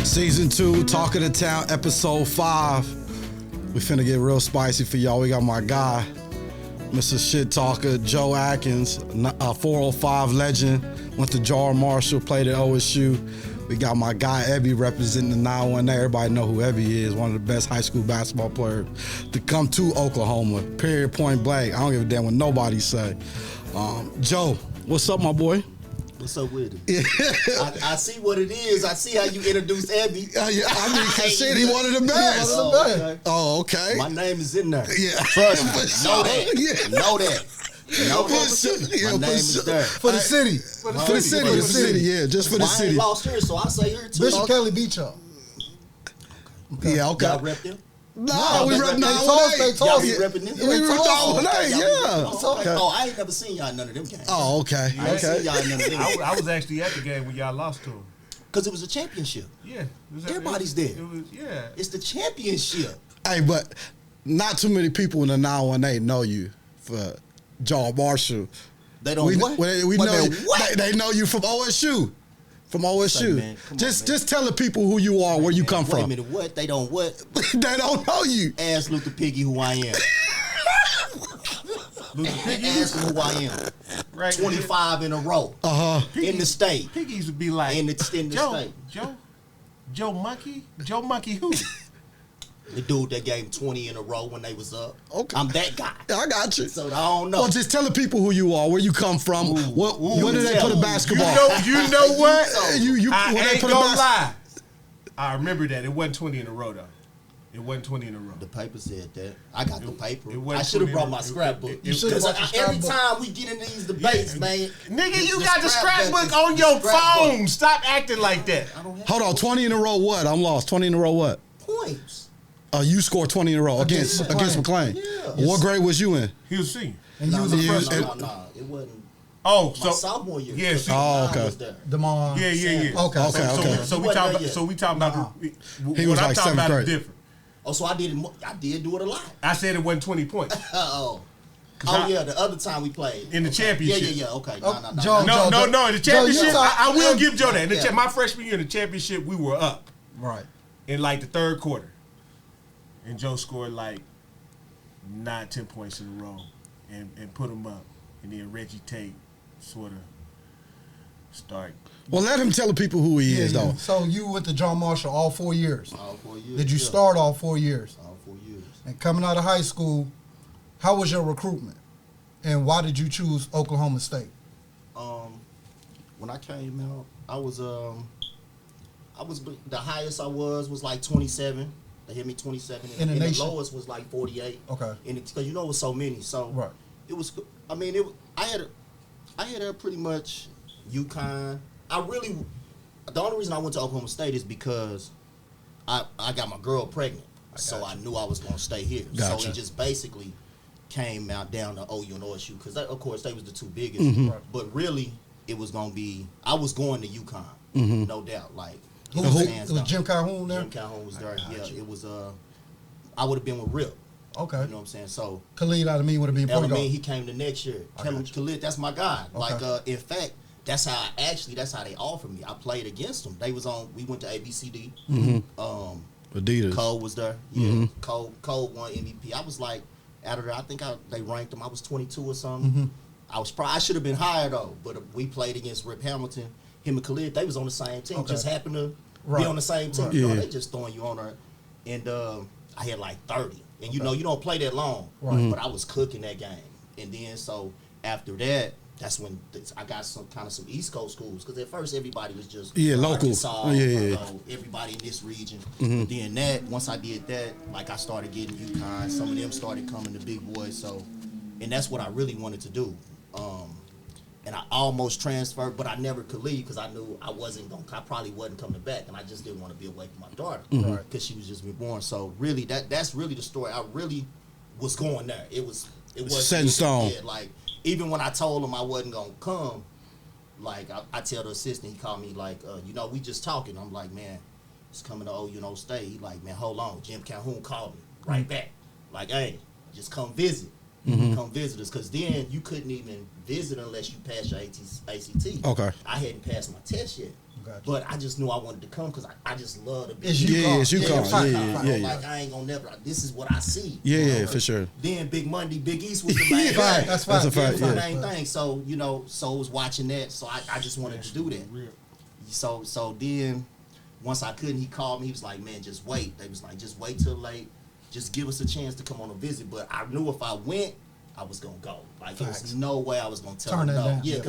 Season 2, Talk of the Town, Ep.5. We finna get real spicy for y'all. We got my guy, Mr. Shit Talker, Joe Adkins, a 405 legend, went to Jar Marshall, played at OSU. We got my guy, Ebi, representing the 918. Everybody know who Ebi is, one of the best high school basketball players to come to Oklahoma, period, point blank. I don't give a damn what nobody say. Joe, what's up, my boy? What's up with it? Yeah. I see what it is. I see how you introduce Ebi. I mean, shit, he wanted the best. Oh, okay. My name is in there. Yeah. Trust me. Know that. Yeah. Know that. My name is there. For the city. For the city, yeah, just for the city. I ain't lost here, so I say here too. Bishop Kelly beat y'all. Yeah, okay. Y'all rep them? No, we rep They told Y'all be you. repping them? We rep all day, yeah. Okay. Oh, I ain't never seen y'all in none of them games. Oh, okay. I ain't seen y'all in none of them. I was actually at the game when y'all lost to him. Because it was a championship. Yeah. Everybody's there. Yeah. It's the championship. Hey, but not too many people in the 918 know you for Jar Marshall. They don't what? We know what? They know you from OSU. From OSU. Man, just tell the people who you are, where you come from. Wait a minute, what? They don't what? They don't know you. Ask Luther Piggy who I am. Luther Piggy? Ask him who I am. Right. 25 in a row. In the state. Piggies would be like, in the state. Joe Monkey? Joe Monkey who? The dude that gave 20 in a row when they was up. Okay. I'm that guy. I got you. So I don't know. Well, just tell the people who you are, where you come from. Where do they put a basketball? You know what? I ain't gonna lie. I remember that. It wasn't 20 in a row, though. It wasn't 20 in a row. The paper said that. I got the paper. I should have brought my scrapbook. Because every time we get into these debates, man. Nigga, you got the scrapbook on your phone. Stop acting like that. Hold on, 20 in a row what? I'm lost. 20 in a row what? Points. You scored 20 in a row against McLean. Yeah. What grade was you in? He was senior. And you was a freshman. No, it wasn't. Oh, My sophomore year. Yeah, okay. Demond. Yeah. Okay. So we talking about. He was like seventh grade. Different. Oh, so I did do it a lot. I said it wasn't 20 points. Yeah, the other time we played. In the championship. Yeah, okay. No, In the championship, I will give Joe that. Yeah. My freshman year in the championship, we were up. Right. In like the third quarter. And Joe scored like 9-10 points in a row and put him up. And then Reggie Tate sort of started. Well, let him tell the people who he is, though. So you went to John Marshall all 4 years. All 4 years. Did you start all 4 years? All 4 years. And coming out of high school, how was your recruitment? And why did you choose Oklahoma State? When I came out, I was the highest I was like 27. They hit me 27, in the and the nation? lowest was like 48. Okay. And because it was so many, so right. It was. I mean, I had a pretty much UConn. The only reason I went to Oklahoma State is because I got my girl pregnant, so I knew I was gonna stay here. Gotcha. So it just basically came out down to OU and OSU because of course they was the two biggest. Mm-hmm. Right. But really, it was gonna be. I was going to UConn, Mm-hmm. no doubt. Like. It was Jim Calhoun there? Jim Calhoun was there. Yeah, it was. I would have been with Rip. Okay. You know what I'm saying? So Khalid Alameen would have been point guard. he came the next year. Khalid, that's my guy. Okay. Like, in fact, that's how they offered me. I played against them. They was on. We went to ABCD. Mm-hmm. Adidas. Cole was there. Yeah. Mm-hmm. Cole won MVP. I was like, out of there, I think they ranked him. I was 22 or something. Mm-hmm. I should have been higher though. But we played against Rip Hamilton. Him and Khalid, they was on the same team. Okay. Just happened to Right. be on the same team. Right. You know, Yeah. they just throwing you on there. And I had like 30. And you know, you don't play that long. Right. But I was cooking that game. And then so after that, that's when I got some East Coast schools. Because at first everybody was just local. Arkansas, Yeah. everybody in this region. Mm-hmm. Then once I did that, like I started getting UConn. Some of them started coming to big boys. So, and that's what I really wanted to do. and I almost transferred, but I never could leave because I knew I probably wasn't coming back, and I just didn't want to be away from my daughter because she was just reborn. So really, that's really the story. I really was going there. It was set in stone. Yeah, like even when I told him I wasn't gonna come, like I tell the assistant, he called me like, we just talking. I'm like, man, it's coming to Oklahoma State. He like, man, hold on. Jim Calhoun called me right back. Like, hey, just come visit. Come visit us, because then you couldn't even visit unless you passed your ACT. Okay. I hadn't passed my test yet, but I just knew I wanted to come because I just love to be. It's you come. Yeah. Like I ain't gonna never. This is what I see. Yeah, for sure. Then Big Monday, Big East was the main thing. That's a fact. The main thing. So so I was watching that. So I just wanted to do that. So then once I couldn't, he called me. He was like, man, just wait. They was like, just wait till late. Just give us a chance to come on a visit. But I knew if I went, I was gonna go. Like there was no way I was gonna tell them no. Down. Yeah,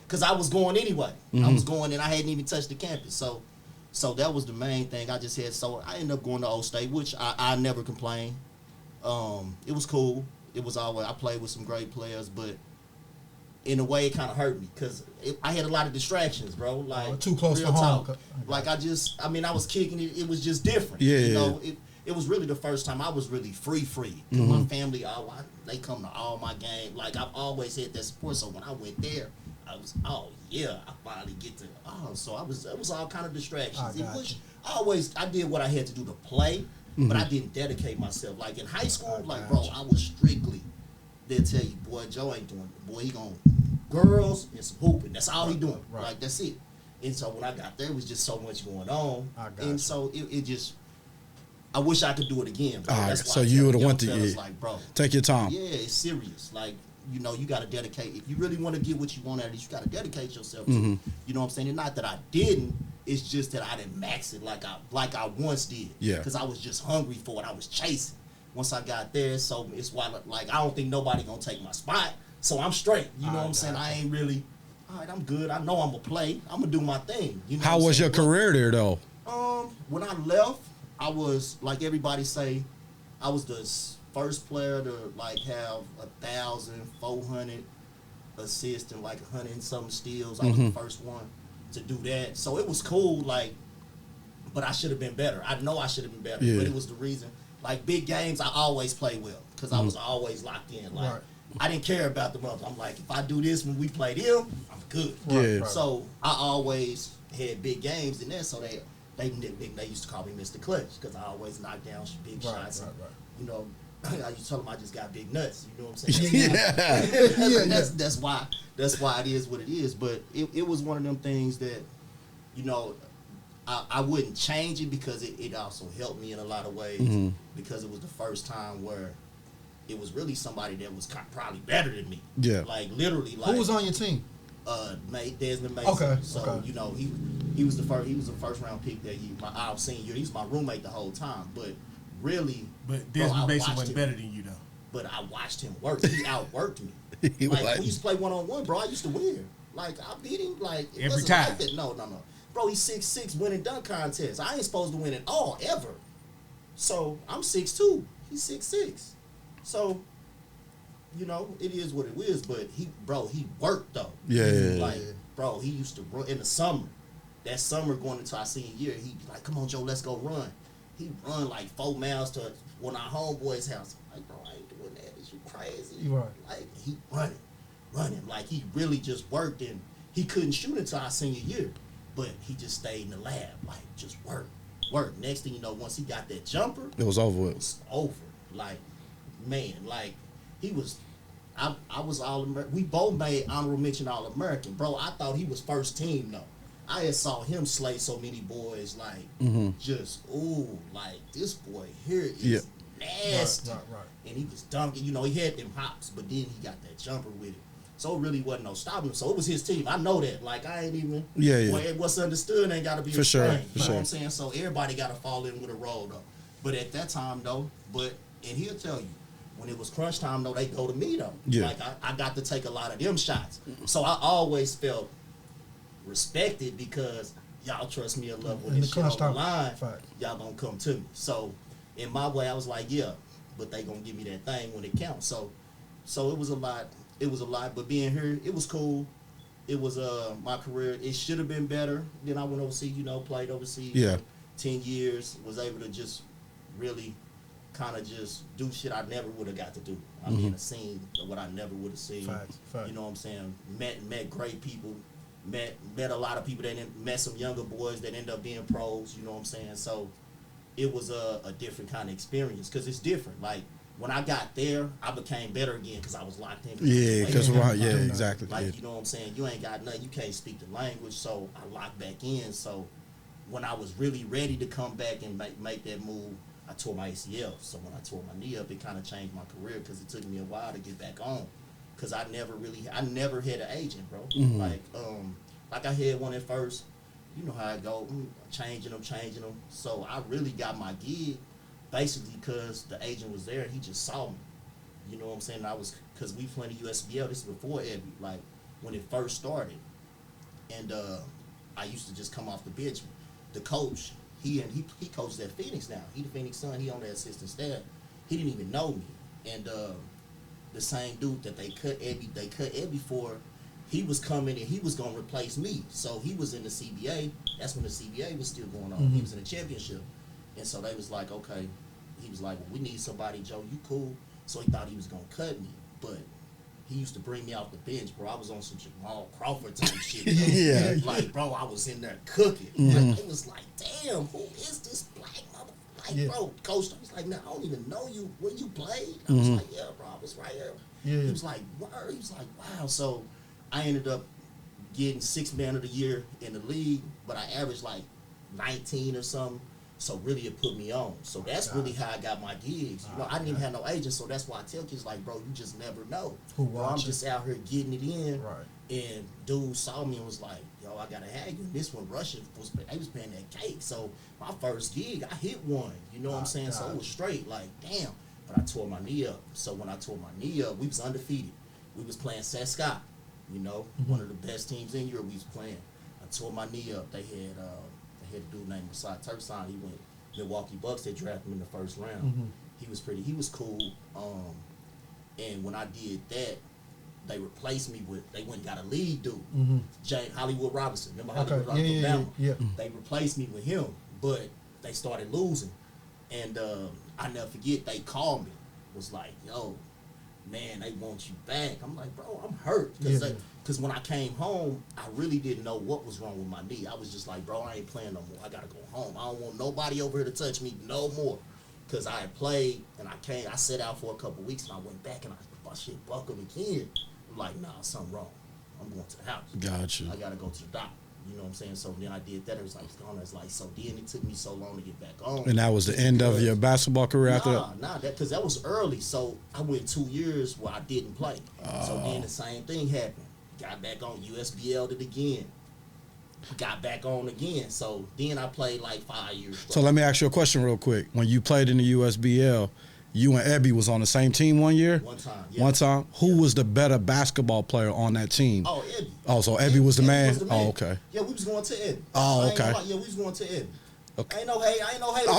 because I was going anyway. I was going and I hadn't even touched the campus. So that was the main thing. I just had I ended up going to Old State, which I never complained. It was cool. It was always I played with some great players, but in a way it kind of hurt me because I had a lot of distractions, bro. Like too close to home. home. Like I was kicking it. It was just different. Yeah. It was really the first time I was really free. My family, they come to all my games. Like I've always had that support. So when I went there, I was, I finally get to. So it was all kind of distractions. I did what I had to do to play, but I didn't dedicate myself. Like in high school, bro, I was strictly. They'll tell you, boy, Joe ain't doing it. Boy, he going girls and some hooping. That's all he doing. Right. Like that's it. And so when I got there, it was just so much going on. So it just. I wish I could do it again. Bro. That's why so you would have went to like, bro, take your time. Yeah, it's serious. Like, you got to dedicate. If you really want to get what you want out of it, you got to dedicate yourself to it. You know what I'm saying? And not that I didn't. It's just that I didn't max it like I once did. Yeah. Because I was just hungry for it. I was chasing. Once I got there, so it's why, like, I don't think nobody going to take my spot. So I'm straight. You know what I'm saying? I ain't really, all right, I'm good. I know I'm going to play. I'm going to do my thing. You know How was your career there, though? When I left, I was, like everybody say, I was the first player to like have 1,400 assists and like 100 and something steals. I was the first one to do that. So it was cool, like, but I should have been better. I know I should have been better, but it was the reason. Like big games, I always play well because I was always locked in. Like I didn't care about the month. I'm like, if I do this when we play them, I'm good. Yeah. So I always had big games in there, so they used to call me Mr. Clutch because I always knock down big shots. And, I used to tell them I just got big nuts. You know what I'm saying? That's why it is what it is. But it was one of them things that, I wouldn't change it because it also helped me in a lot of ways because it was the first time where it was really somebody that was probably better than me. Yeah. Like literally. Like, who was on your team? Desmond Mason. Okay. So he was the first round pick that year. Our senior year. He was my roommate the whole time. But really, Desmond Mason was better than you though. But I watched him work. He outworked me. We used to play 1-on-1, bro. I used to win. Like I beat him like every time. Like that. No. Bro, he's 6'6", winning dunk contests. I ain't supposed to win at all ever. So I'm 6'2". He's 6'6". So. It is what it is, but he worked though. Bro, he used to run in the summer. That summer going into our senior year, he'd be like, come on, Joe, let's go run. He'd run like 4 miles to one of our homeboys' house. I'm like, bro, I ain't doing that. Is you crazy? Right. Like, he running. Like, he really just worked, and he couldn't shoot until our senior year, but he just stayed in the lab, like, just work. Next thing you know, once he got that jumper, it was over with. It was over. Like, man, like, he was... I was All-American. We both made honorable mention All-American. Bro, I thought he was first team, though. I had saw him slay so many boys, like, just, like, this boy here is nasty. Right. And he was dunking. He had them hops, but then he got that jumper with it. So it really wasn't no stopping him. So it was his team. I know that. Like, I ain't even... What's understood ain't got to be for sure. You know what I'm saying? So everybody got to fall in with a role, though. But at that time, though, and he'll tell you, when it was crunch time, though, they go to me, though. Yeah. Like, I got to take a lot of them shots. So I always felt respected because y'all trust me enough when this shit on the line, y'all gonna come to me. So in my way, I was like, yeah, but they gonna give me that thing when it counts. So it was a lot. But being here, it was cool. it was my career. It should have been better. Then I went overseas, played overseas. Yeah. 10 years, was able to just really kind of just do shit I never would have got to do. I mean, a scene of what I never would have seen. Facts. You know what I'm saying? Met great people. Met a lot of people met some younger boys that end up being pros. You know what I'm saying? So it was a different kind of experience because it's different. Like when I got there, I became better again because I was locked in. Yeah, because exactly. Like you know what I'm saying? You ain't got nothing. You can't speak the language, so I locked back in. So when I was really ready to come back and make that move, I tore my ACL. So when I tore my knee up, it kind of changed my career because it took me a while to get back on. Because I never had an agent, bro. Mm-hmm. Like I had one at first. You know how I go, changing them. So I really got my gig basically because the agent was there and he just saw me. You know what I'm saying? Because we played the USBL. This is before Ebi, like when it first started. And I used to just come off the bench. The coach, he coached at Phoenix now. He the Phoenix Sun. He on the assistant staff. He didn't even know me. And the same dude that they cut Ebi for, he was coming and he was gonna replace me. So he was in the CBA. That's when the CBA was still going on. Mm-hmm. He was in the championship. And so they was like, okay. He was like, well, we need somebody, Joe. You cool? So he thought he was gonna cut me, but he used to bring me off the bench, bro. I was on some Jamal Crawford type shit. Yeah. Like, bro, I was in there cooking. Mm-hmm. Like, it was like, damn, who is this black motherfucker? Like, bro, coach, I was like, man, I don't even know you. Where you played? I was like, yeah, bro, I was right here. Yeah. He was like, word. He was like, wow. So I ended up getting 6th man of the year in the league, but I averaged like 19 or something. So really it put me on. So that's really how I got my gigs. You know, I didn't even have no agent, so that's why I tell kids like, bro, you just never know. Bro, I'm just out here getting it in. Right. And dude saw me and was like, yo, I gotta have you. And this one Russia they was paying that cake. So my first gig, I hit one. You know what I'm saying? So it was straight, like, damn. But I tore my knee up. So when I tore my knee up, we was undefeated. We was playing Seth Scott, one of the best teams in Europe we was playing. I tore my knee up. They had a dude named Masai Turkson. He went Milwaukee Bucks. They drafted him in the first round. He was cool. And when I did that, they replaced me they went and got a lead dude, James Hollywood Robinson. Remember Hollywood Robinson from Bama? Yeah. They replaced me with him, but they started losing. And I never forget, they called me. Was like, yo, man, they want you back. I'm like, bro, I'm hurt. Because when I came home, I really didn't know what was wrong with my knee. I was just like, bro, I ain't playing no more. I got to go home. I don't want nobody over here to touch me no more. Because I had played, and I sat out for a couple weeks, and I went back, and my shit buckled again. I'm like, nah, something wrong. I'm going to the house. Gotcha. I got to go to the doctor. You know what I'm saying? So then I did that. It was like, it's gone. It's like, so then it took me so long to get back on. And that was the end of your basketball career after that? Nah, because that was early. So I went 2 years where I didn't play. So then the same thing happened. Got back on, USBL'd it again. Got back on again. So then I played like 5 years. So let me ask you a question real quick. When you played in the USBL, you and Ebi was on the same team one year? One time, yeah. One time? Who was the better basketball player on that team? Oh, Ebi. Oh, so Ebi was the man? Was the man. Oh, okay. Yeah, we was going to Ebi. Oh, okay. Yeah, we was going to Ebi. Okay. Ain't no hate. I ain't no hate. I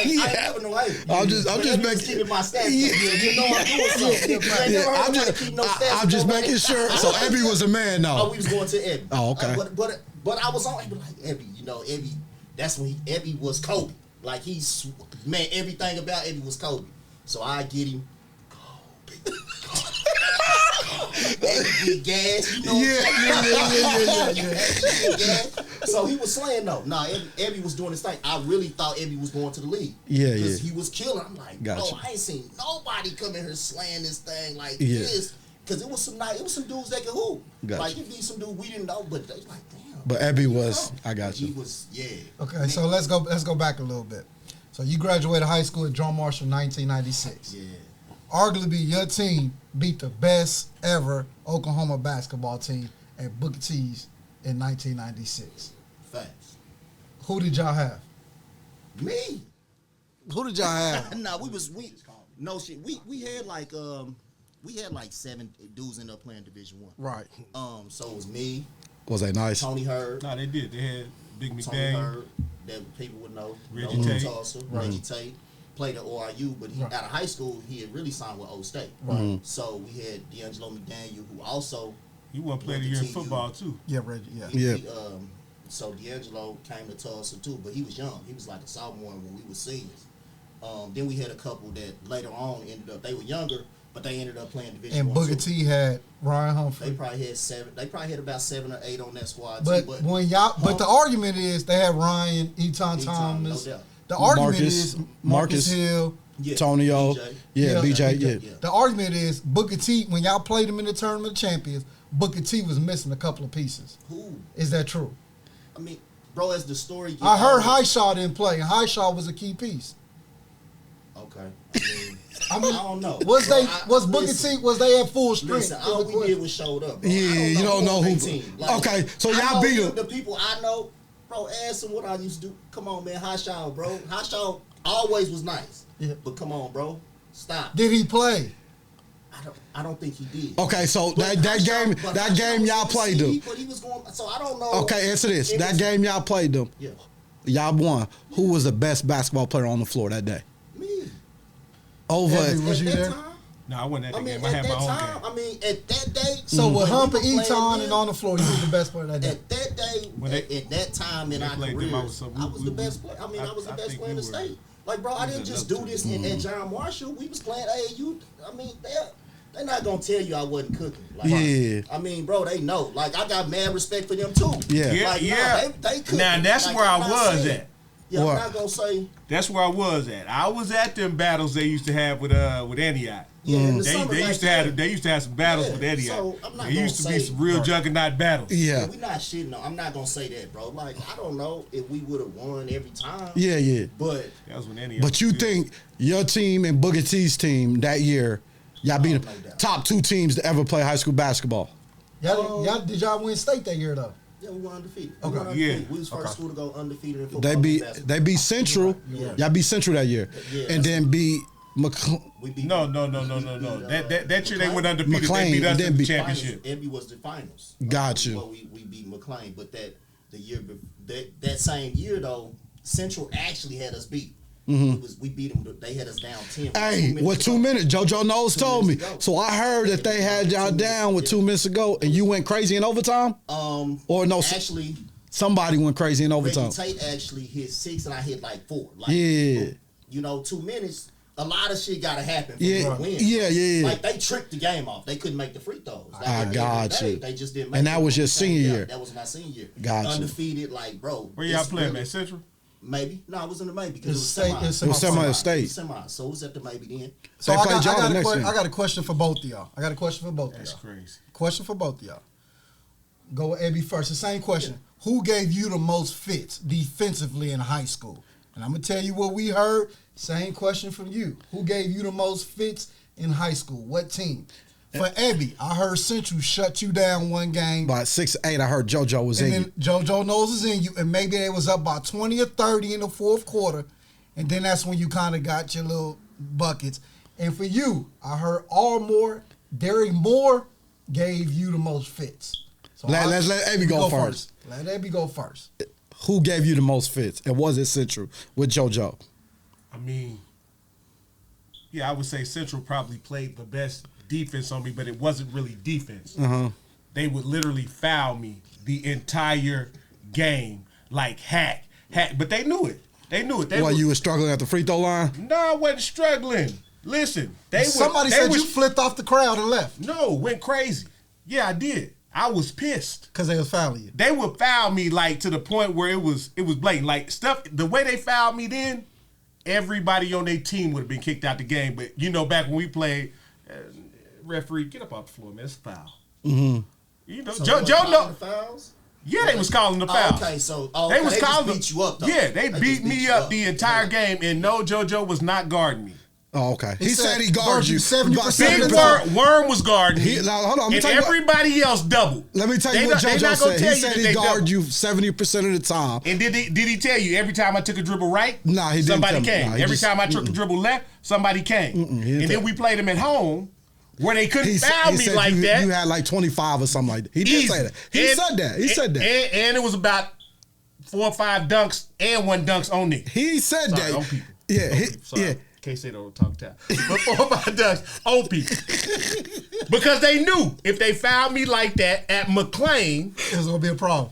ain't never no hate. I'm just making keeping my stats. You know I'm doing something. I'm just making sure. So Ebi was the man now. Oh, we was going to Ebi. Oh, okay. But I was on like Ebi. You know, Ebi. That's when Ebi was Kobe. Like everything about Ebi was Kobe. So I get him. Kobe. Ebi get gas. You know. Yeah. So he was slaying though. Nah, Ebi was doing his thing. I really thought Ebi was going to the league. Yeah. Because he was killing. I'm like, gotcha. bro, I ain't seen nobody come in here slaying this thing like this. Because it was some dudes that could hoop. Gotcha. Like it be some dude we didn't know, but they was like, damn. But Ebi was, I got you. He was, yeah. Okay, so let's go back a little bit. So you graduated high school at John Marshall in 1996. Yeah. Arguably, your team beat the best ever Oklahoma basketball team at Booker T's in 1996. Facts. Who did y'all have? Me. Who did y'all have? Nah, no shit. We had like 7 dudes end up playing Division I. Right. So it was me. Was they nice? Tony Hurd. No, they did. They had Big Tony McDaniel. Hurd, that people would know. Reggie Tate. Tulsa, Reggie Tate. Played at ORU, but out of high school, he had really signed with O State. Right. So we had D'Angelo McDaniel, who also He won player of the year in football too. Yeah, Reggie. Yeah. Yeah. So D'Angelo came to Tulsa too, but he was young. He was like a sophomore when we were seniors. Then we had a couple that later on ended up. They were younger, but they ended up playing Division And I, Booker T had Ryan Humphrey. They probably had 7. They probably had about 7 or 8 on that squad But too. when y'all, but the argument is they have Ryan, Eton Thomas. no doubt. The argument Marcus- is Marcus Marcus Hill. Yeah, Tonio. BJ. BJ, yeah. The argument is Booker T. When y'all played him in the Tournament of Champions, Booker T was missing a couple of pieces. Who? Is that true? I mean, bro, as the story. I heard Highshaw didn't play, and Highshaw was a key piece. Okay. I mean, I don't know. Was Bro, they? Was Booker listen, T? Was they at full strength? Listen, all we did was showed up. Bro. Yeah, you don't know on who- their team. okay, so I y'all know beat them. The people I know, bro. Ask them what I used to do. Come on, man. Highshaw, bro. Highshaw always was nice. Yeah. But come on, bro. Stop. Did he play? I don't think he did. Okay, so But that Highshaw game was y'all in the played seed, them. But he was going. So I don't know. Okay, answer this. It That was- game y'all played them. Yeah. Y'all won. Who was the best basketball player on the floor that day? Me. Over. Eddie, was At you that there? time, No, I wasn't at the I mean, game. I at had my that own time, game. I mean, at that day. So with when Hump we and were playing Eton them, and on the floor, you was the best player that day. At that day, When they- at that time in they our played careers, them, I was so- I was the we- best player. I mean, I was the I best think player in the we were- state. Like, bro, I we didn't was just enough do this to- at John Marshall. We was playing AAU. I mean, they're not gonna tell you I wasn't cooking. Like, Yeah. I mean, bro, they know. Like, I got mad respect for them too. Yeah. Yeah, Like, yeah. Nah, they cooking. Now that's Like, where I'm I not was saying- at. Yeah, What? I'm not gonna say. That's where I was at. I was at them battles they used to have with Antioch. Yeah, in the They, summer, they like used to that. have they used to have some battles Yeah, with Antioch. so I'm not There used to gonna be say- some real juggernaut battles. Yeah. We not shitting on. I'm not gonna say that, bro. Like, I don't know if we would have won every time. Yeah. But That was when Antioch. But you was good. think your team and Booker T's team that year, y'all beat no the doubt. top 2 teams to ever play high school basketball? Did y'all win state that year though? yeah, we were undefeated. Okay. We were undefeted. Yeah. We was first Okay. school to go undefeated in football. They and beat basketball. Central. Yeah. Y'all beat Central that year, Yeah, and then beat McLean. We beat No. we That year they went undefeated. McLean, They beat us then in the beat- championship. Ebi was the finals. Got you. But we beat McLean. But the year that same year though, Central actually had us beat. We beat them. They had us down 10. Hey, with 2 minutes, JoJo Knowles 2 told me. minutes to go. So I heard that they had y'all down with 2 minutes to go, and you went crazy in overtime. Or no, Actually, somebody went crazy in Reggie overtime. Tate actually hit 6 and I hit like 4. Like, Yeah. You know, 2 minutes. A lot of shit gotta happen for Yeah, you to win. yeah. Like they tricked the game off. They couldn't make the free throws. Like, I at the end got of the day, you. They just didn't make And it. that was your Yeah, senior year. That was my senior year. Got you. Undefeated, like bro. Where y'all it's playing, really- man? Central? Maybe. No, it was in the maybe because it It's was state- semi. it's It was semi- semi-state. Semi. So it was at the maybe then. So They I played got, y'all I, got the a next game. I got a question for both of y'all. I got a question for both of That's y'all. crazy. Question for both of y'all. Go with Ebi first. The same question. Who gave you the most fits defensively in high school? And I'm going to tell you what we heard. Same question from you. Who gave you the most fits in high school? What team? For Ebi, I heard Central shut you down one game. By 6'8", I heard JoJo was And in then you. JoJo knows is in you, and maybe they was up by 20 or 30 in the fourth quarter, and then that's when you kind of got your little buckets. And for you, I heard Derek Moore gave you the most fits. So Let's let Ebi go first. Let Ebi go first. Who gave you the most fits? And was it Central with JoJo? I mean, yeah, I would say Central probably played the best defense on me, but it wasn't really defense. They would literally foul me the entire game, like hack. But they knew it. They knew it. While you were struggling at the free throw line? No, I wasn't struggling. Listen, Somebody said you flipped off the crowd and left No, went crazy. Yeah, I did. I was pissed. because they was fouling you. They would foul me like to the point where it was blatant. Like stuff, the way they fouled me then, everybody on their team would have been kicked out the game. But you know, back when we played, referee, get up off the floor, man. It's a foul. You know, So Joe they wasn't know. calling the fouls? Yeah, they was calling the foul. Okay, so They was just calling them. beat you up though. Yeah, they just beat me you up the entire game, and no, JoJo was not guarding me. Oh, okay. He said said he guarded you. 70% about of Big the 70%. Worm was guarding me. Now, hold on. Let me And tell you what- everybody else doubled. Let me tell They you what not- they JoJo not gonna said. tell He you said that he they guarded doubled. you 70% of the time. And did he tell you every time I took a dribble right? Nah, he didn't Somebody tell me. came. Nah, he every just- time I took a dribble left, somebody came. he didn't And tell then we played them at home where they couldn't foul me said like you, that. you had like 25 or something like that. He did Easy. say that. He said that. He said that. And it was about 4 or 5 dunks and 1 dunks on me. He said Sorry, that. on people. Yeah, On people, sorry. yeah. in case they don't talk town. But 4 or 5 ducks on people. Because they knew if they found me like that at McLean, It was gonna be a problem.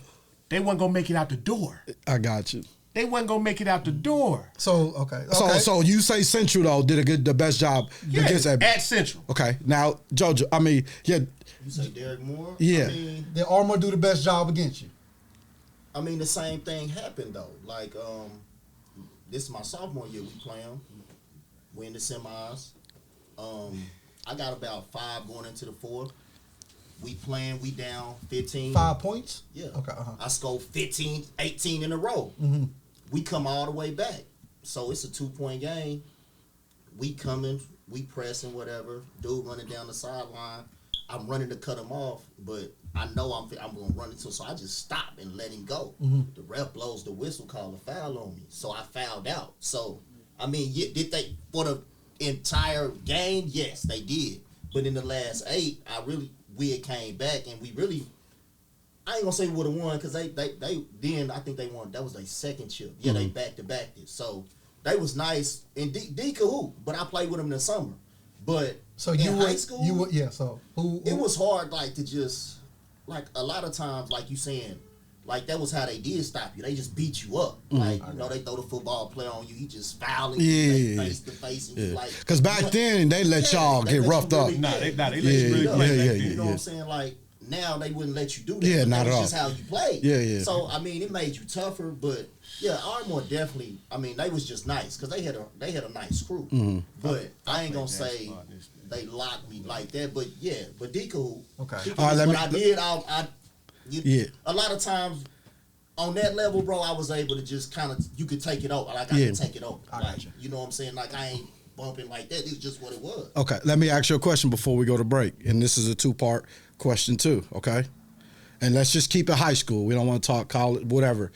they wasn't gonna make it out the door. I got you. They wasn't gonna make it out the door. So okay. So you say Central though did the best job against Ebi. At Central. Okay, now JoJo. I mean, yeah, You say Derek Moore? Yeah. I mean, Did Armour do the best job against you? the same thing happened though. Like, this is my sophomore year. We play them. We in the semis. I got about 5 going into the 4th. We playing. We down 15. 5 points? Yeah. Okay. I scored 15, 18 in a row. Mm-hmm. We come all the way back. So it's a 2-point game. We coming, we pressing, whatever. Dude running down the sideline. I'm running to cut him off, but I know I'm going to run into him, so I just stop and let him go. Mm-hmm. The ref blows the whistle, call a foul on me. So I fouled out. So, did they, for the entire game? Yes, they did. But in the last 8, we had came back, and we really, I ain't gonna say we would have won because they then I think they won. That was their second chip. Yeah, they back-to-backed it. So they was nice and D could hoop, but I played with them in the summer. But So in you high would, school, you would, yeah. So who it was hard, like to just like a lot of times, like you saying, like that was how they did stop you. They just beat you up. Like they throw the football player on you, he just fouling you face to face, and you like. Because back then they let y'all get roughed up. Really, They let you really play back then. You know what I'm saying? Like now they wouldn't let you do that. Yeah, but not that at was just how you played. Yeah. So it made you tougher, but yeah, Ardmore definitely. They was just nice because they had a nice crew. Mm-hmm. But I ain't gonna say they locked me like that. But yeah, but D cool. Okay. All right, I did. A lot of times on that level, bro, I was able to just kind of you could take it over. Like I could take it over. I Like got you. you know what I'm saying? Like I ain't bumping like that. It's just what it was. Okay, let me ask you a question before we go to break, and this is a 2-part question too. Okay, and let's just keep it high school. We don't want to talk college, whatever.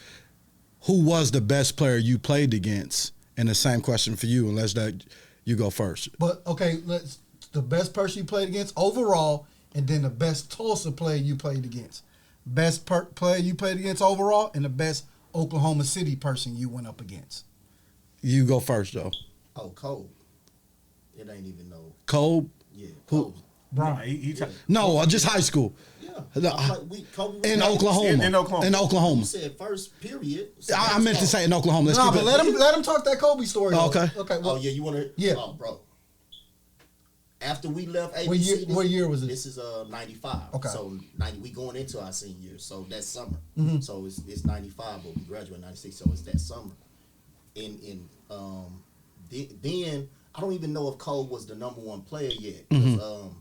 Who was the best player you played against? And the same question for you, unless that you go first. But okay, let's the best person you played against overall, and then the best Tulsa player you played against. Best player you played against overall, and the best Oklahoma City person you went up against. You go first, though. Oh, Cole. It ain't even no. Cole? Yeah. Who? Cole. Brian. No, just high school. Yeah. In Oklahoma. In Oklahoma. In Oklahoma. You said first period. So I meant to say in Oklahoma. Let's No, keep but it. let him talk that Kobe story. Oh, okay. Okay. Well, Oh yeah, you want to? Yeah. Oh, bro. After we left What year- ABC, what year was it? This is 95. Okay. So 90, we going into our senior year, so that's summer. Mm-hmm. So it's 95, but we graduate 96, so it's that summer. Then I don't even know if Cole was the number 1 player yet. 'Cause,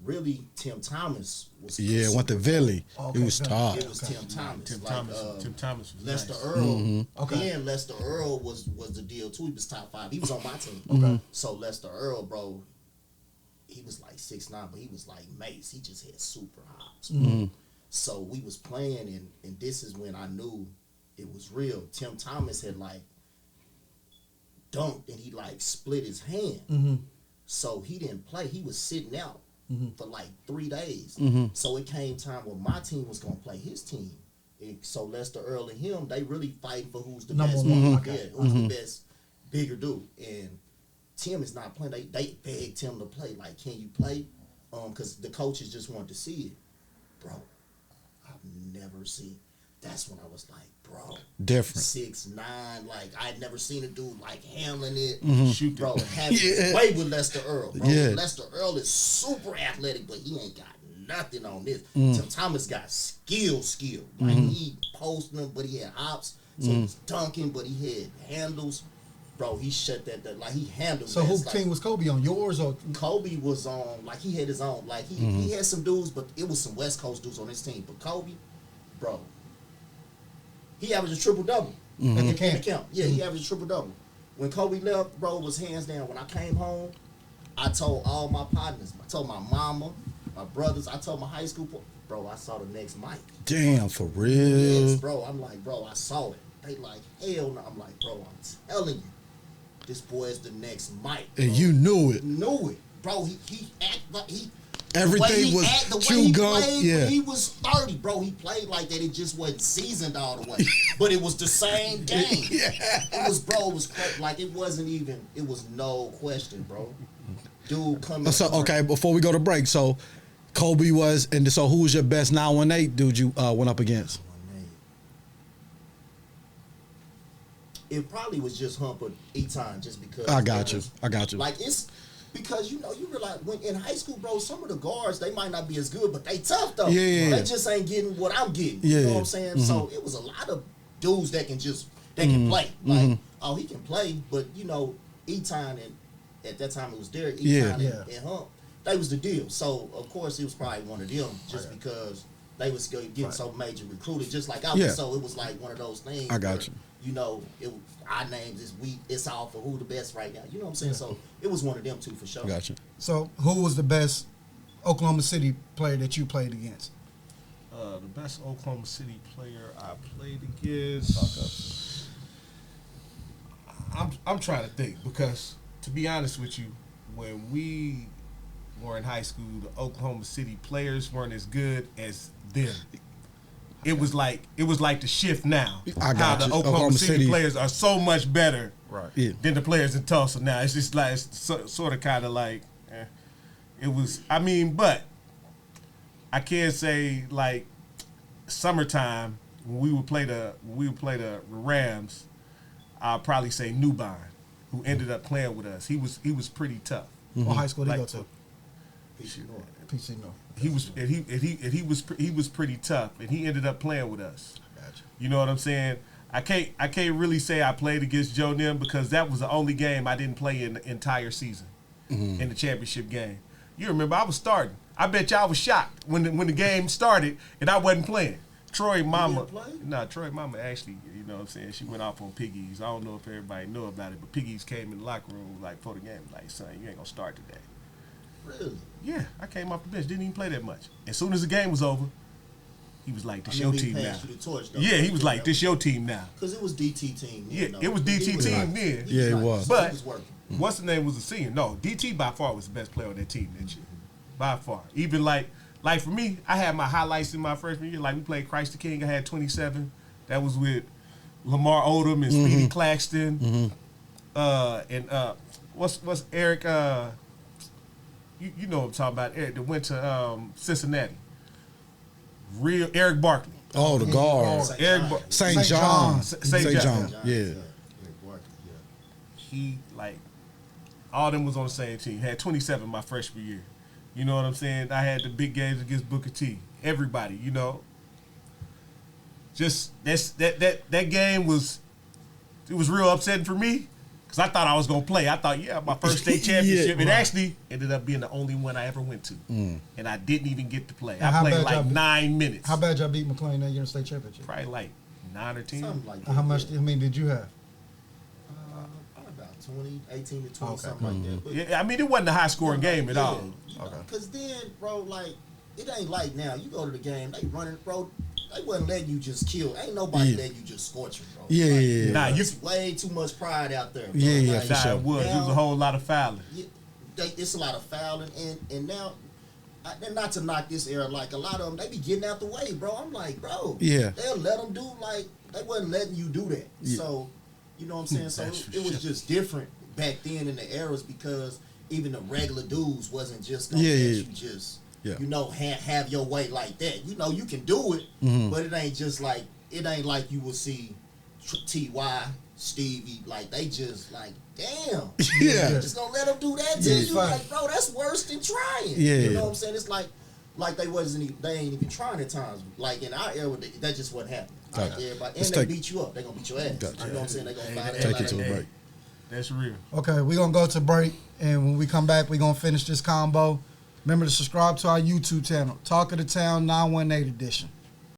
really, Tim Thomas was. Yeah, went to Villy. Okay, He was okay. tough. It was Tim Thomas. Tim Thomas was Lester nice. Earl. Okay. Then Lester Earl was the deal too. He was top 5. He was on my team. Okay. So Lester Earl, bro, he was like 6'9", but he was like Mace. He just had super hops. So we was playing, and this is when I knew it was real. Tim Thomas had like dunked, and he like split his hand. So he didn't play. He was sitting out for like 3 days. So it came time when my team was gonna play his team. And so Lester Earl and him, they really fighting for who's the Number best one. one. Okay. Yeah, who's the best bigger dude. And Tim is not playing. They begged Tim to play. Like, can you play? Because the coaches just wanted to see it. Bro, I've never seen. That's when I was like, bro, Different. 6'9", like I had never seen a dude like handling it. Shoot Bro, the- having his way with Lester Earl. Bro, Yeah. Lester Earl is super athletic, but he ain't got nothing on this. Tim Thomas got skill. Like he posting them, but he had hops. So he was dunking, but he had handles. Bro, he shut that like he handled. So that. who It's like, team was Kobe on? Yours or? Kobe was on, like he had his own, like he had some dudes, but it was some West Coast dudes on his team. But Kobe, bro, he averaged a triple-double At the in the camp. camp. Yeah, he averaged a triple-double. When Kobe left, bro, it was hands down. When I came home, I told all my partners, I told my mama, my brothers, I told my high school, bro, I saw the next Mike. Damn, for real. Yes, bro. I'm like, bro, I saw it. They like, hell no. I'm like, bro, I'm telling you, this boy is the next Mike. Bro. And you knew it. Knew it, bro. He act like Everything was chew gum. Yeah. He was 30, bro. He played like that. It just wasn't seasoned all the way. But it was the same game. Yeah. It was crazy. Like, it wasn't even, it was no question, bro. Dude, coming. So, okay, before we go to break, so Kobe was, and so who was your best 918 dude you went up against? It probably was just Hump or Eton, just because. I got you. Like, it's because, you realize when in high school, bro, some of the guards, they might not be as good, but they tough, though. Yeah. They just ain't getting what I'm getting. Yeah. You know what I'm saying? Mm-hmm. So it was a lot of dudes that can can play. Like, oh, he can play, but, Eton, and at that time it was Derek, Eton and Hump, they was the deal. So, of course, it was probably one of them just because they was getting so major recruited, just like I was. So it was like one of those things. I got you. Our names is it's all for who the best right now. You know what I'm saying? So it was one of them two for sure. Gotcha. So who was the best Oklahoma City player that you played against? The best Oklahoma City player I played against. I'm trying to think, because to be honest with you, when we were in high school, the Oklahoma City players weren't as good as them. It was like the shift now. How the Oklahoma City players are so much better than the players in Tulsa now. It's just like sort of kind of like it was. I mean, but I can say like summertime when we would play the Rams, I'll probably say Newbine, who ended up playing with us. He was pretty tough. What high school did he go to? PC North. He was pretty tough, and he ended up playing with us. Gotcha. You know what I'm saying? I can't really say I played against Joe Nim, because that was the only game I didn't play in the entire season, in the championship game. You remember I was starting. I bet y'all was shocked when the game started and I wasn't playing. Troy mama actually, you know what I'm saying, she went off on Piggies. I don't know if everybody knew about it, but Piggies came in the locker room like before the game, like, son, you ain't gonna start today. Really? Yeah, I came off the bench, didn't even play that much. As soon as the game was over, he was like, this your team now. He was like, this your team now. Because it was DT team. It was DT team then. Yeah, it was. But what's the name was a senior? No, DT by far was the best player on that team that year. By far. Even like for me, I had my highlights in my freshman year. Like, we played Christ the King. I had 27. That was with Lamar Odom and Speedy Claxton. And what's Eric? You know what I'm talking about. Eric that went to Cincinnati. Real Eric Barkley. Oh, the guard. St. John. St. John. Yeah. He, all them was on the same team. Had 27 my freshman year. You know what I'm saying? I had the big games against Booker T. Everybody, you know. Just that game was real upsetting for me, because I thought I was gonna play. I thought, my first state championship. It actually ended up being the only one I ever went to, and I didn't even get to play. I played like 9 minutes. How bad y'all beat McLean that year in the state championship? Probably like 9 or 10. Something like that. How much? Did you have? About 18 to 20, something like that. But yeah, I mean, it wasn't a high scoring game at all. Because then, bro, it ain't like now. You go to the game, they running, bro. They wasn't letting you just kill. Ain't nobody letting you just scorch them, bro. Yeah. It's way too much pride out there, bro. Yeah, for sure. It was a whole lot of fouling. It's a lot of fouling, and now, and not to knock this era, like, a lot of them, they be getting out the way, bro. I'm like, bro, they'll let them do, they wasn't letting you do that. So, you know what I'm saying? So it was just different back then in the eras, because even the regular dudes wasn't just gonna let you just, have your way like that. You know, you can do it, but it ain't just like, you will see T.Y., Stevie, they just damn. Just gonna let them do that to you. Like, bro, that's worse than trying. You know what I'm saying? It's like they ain't even trying at times. Like, in our era, that just wasn't happening. Everybody, and they beat you up. They gonna beat your ass. You know what I'm saying? They gonna find take it to a break. That's real. Okay, we're going to go to break, and when we come back, we're going to finish this combo. Remember to subscribe to our YouTube channel, Talk of the Town 918 Edition.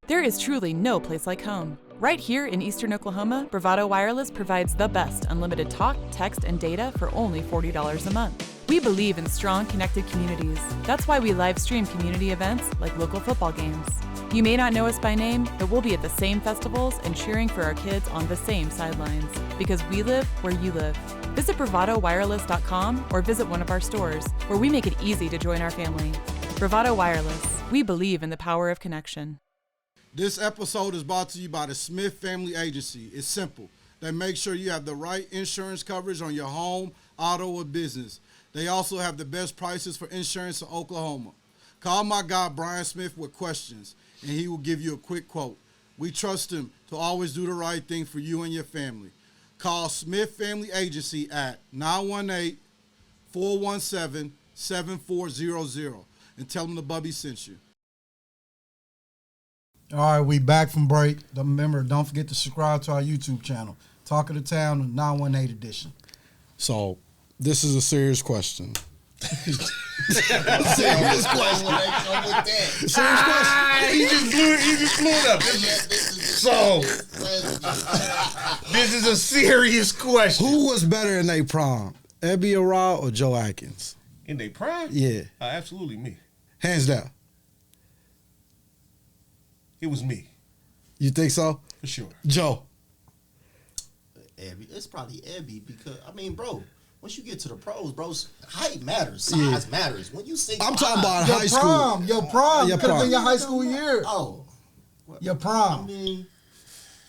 There is truly no place like home. Right here in Eastern Oklahoma, Bravado Wireless provides the best unlimited talk, text, and data for only $40 a month. We believe in strong, connected communities. That's why we live stream community events like local football games. You may not know us by name, but we'll be at the same festivals and cheering for our kids on the same sidelines, because we live where you live. Visit bravadowireless.com or visit one of our stores, where we make it easy to join our family. Bravado Wireless. We believe in the power of connection. This episode is brought to you by the Smith Family Agency. It's simple. They make sure you have the right insurance coverage on your home, auto, or business. They also have the best prices for insurance in Oklahoma. Call my guy Brian Smith with questions, and he will give you a quick quote. We trust him to always do the right thing for you and your family. Call Smith Family Agency at 918-417-7400 and tell them the Bubby sent you. All right, we back from break. Remember, don't forget to subscribe to our YouTube channel, Talk of the Town, the 918 edition. So, this is a serious question. Serious question. Serious question. He just blew it up. So, this is a serious question. Who was better in their prom, Ebi Ere or Joe Adkins? In their prime? Yeah. Absolutely me. Hands down. It was me. You think so? For sure. Joe. Ebi, it's probably Ebi because bro, once you get to the pros, height matters, size matters. When you 6'5", I'm talking about Your high prom, school. your prom Your could have prom. been your high school year. Oh, Your prom.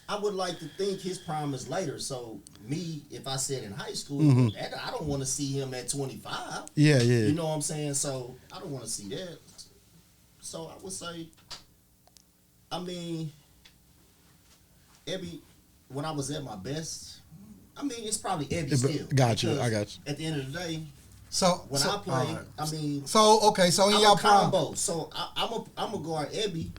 I would like to think his prime is later. So me, if I said in high school, I don't want to see him at 25. Yeah. You know what I'm saying? So I don't want to see that. So I would say, Ebi, when I was at my best, it's probably Ebi still. Got you. Because I got you. At the end of the day, So when I play, So in I'm your a prom. combo. So I'm a guard Ebi,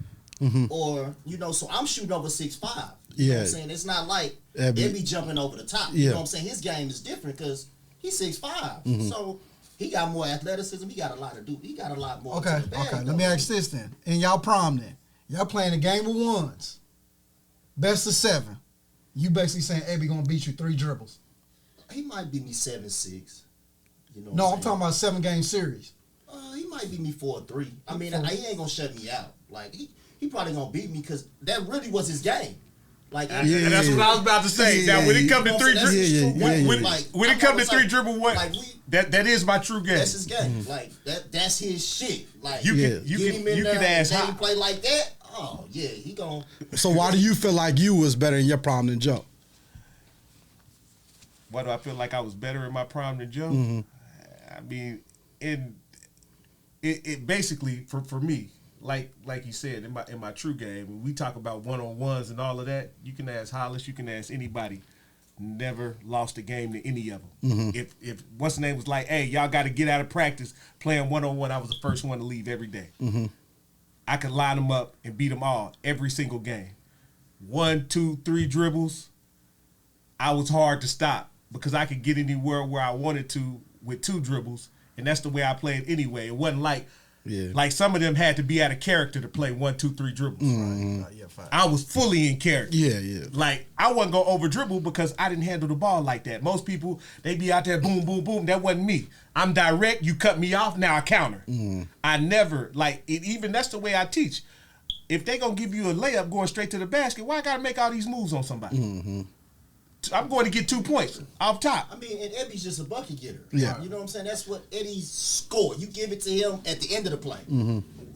or so I'm shooting over 6'5". You know what I'm saying? It's not like Ebi jumping over the top. You know what I'm saying? His game is different because he's 6'5". So he got more athleticism. He got a lot to do. He got a lot more. Okay. Let me ask this then. In y'all prom then, y'all playing a game of ones, best of 7. You basically saying Ebi gonna beat you 3 dribbles. He might beat me 7-6. You know. No, I'm talking about 7-game series. He might beat me 4-3. He ain't gonna shut me out. Like he probably gonna beat me because that really was his game. Like And that's what I was about to say. Now when it comes to 3 dribbles, when it comes to 3 dribble, that is my true game. That's his game. Like that's his shit. Like you get can him in there ask and how he play like that. Oh yeah, he gon'. So why do you feel like you was better in your prom than Joe? Why do I feel like I was better in my prime than Joe? It basically for me, like you said, in my true game, when we talk about one-on-ones and all of that, you can ask Hollis, you can ask anybody. Never lost a game to any of them. If what's the name was like, hey, y'all got to get out of practice playing one-on-one, I was the first one to leave every day. I could line them up and beat them all every single game. 1, 2, 3 dribbles, I was hard to stop because I could get anywhere where I wanted to with 2 dribbles, and that's the way I played anyway. It wasn't like some of them had to be out of character to play 1, 2, 3 dribbles. I was fully in character. Yeah. Like I wasn't gonna over dribble because I didn't handle the ball like that. Most people, they be out there boom, boom, boom. That wasn't me. I'm direct. You cut me off. Now I counter. I never like it. Even that's the way I teach. If they gonna give you a layup going straight to the basket, why I gotta make all these moves on somebody? I'm going to get 2 points off top. And Ebi's just a bucket getter. Yeah. You know what I'm saying? That's what Eddie's score. You give it to him at the end of the play.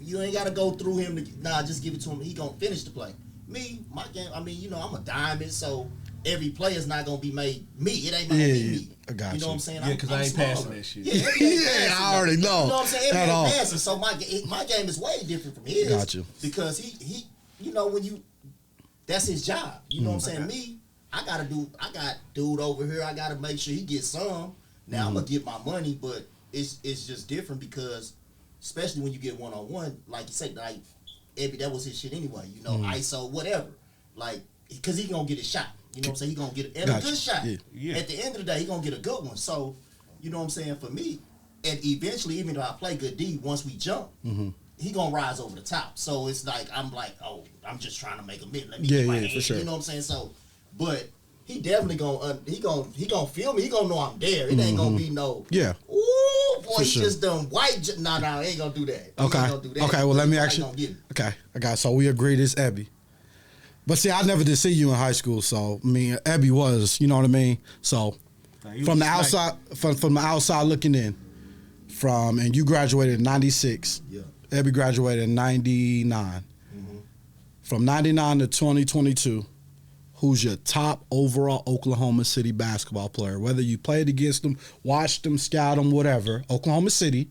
You ain't got to go through him. Just give it to him. He going to finish the play. Me, my game, I'm a diamond, so every play is not going to be made me. It ain't going to be me. I got you. You know what I'm saying? Yeah, because I ain't smaller. passing that shit. Yeah, Ebi ain't passing, I already know. You know what I'm saying? Ebi At all. ain't passing, so my game is way different from his. Got you. Because he that's his job. You know what I'm saying? Me, I got dude over here. I got to make sure he gets some. Now I'm gonna get my money, but it's just different because, especially when you get one-on-one, like you said, like Ebi, that was his shit anyway. You know, ISO, whatever. Like, because he gonna get a shot. You know what I'm saying? He gonna get a good shot. Yeah. At the end of the day, he gonna get a good one. So, you know what I'm saying? For me, and eventually, even though I play good D, once we jump, he gonna rise over the top. So it's like I'm just trying to make a minute. Let me get my hand. For sure. You know what I'm saying? So, but he definitely gonna he gonna feel me. He gonna know I'm there. It ain't gonna be no ooh boy, he just done white. No, he ain't gonna do that. He ain't gonna do that. Okay. Well, let me ask you. Okay. I got. So we agree this Ebi. But see, I never did see you in high school, so I mean, Ebi was, you know what I mean. So from the outside, from the outside looking in, and you graduated in '96. Yeah. Ebi graduated in 99. From 99 to 2022, who's your top overall Oklahoma City basketball player? Whether you played against them, watched them, scout them, whatever, Oklahoma City,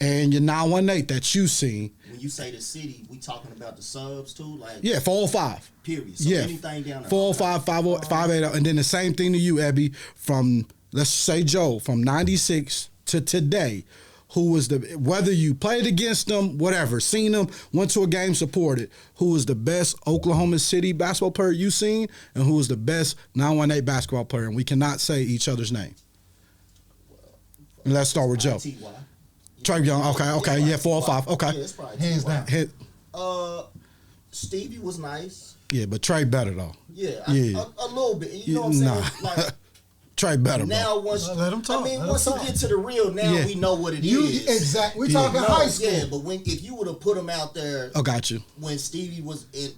and your 918 that you seen. When you say the city, we talking about the subs too? Like Yeah, 405. Period. So Yeah, anything down there. 405, 580, and then the same thing to you, Ebi, from, let's say Joe, from 96 to today, who was whether you played against them, whatever, seen them, went to a game, supported, who was the best Oklahoma City basketball player you seen, and who was the best 918 basketball player, and we cannot say each other's name. And let's start with Joe. T.Y. Trey Young, okay, yeah, 405, okay. Yeah, it's probably Hands T.Y. down. Stevie was nice. Yeah, but Trey better though. Yeah, Yeah. a little bit. You know what I'm saying? Nah. Like Trey better, bro. now, once Let him talk. I mean, Let him once you talk. get to the real, now Yeah. we know what it is. Exactly. We're Yeah. talking No, high school. yeah, but if you would have put him out there I got you. when Stevie was in,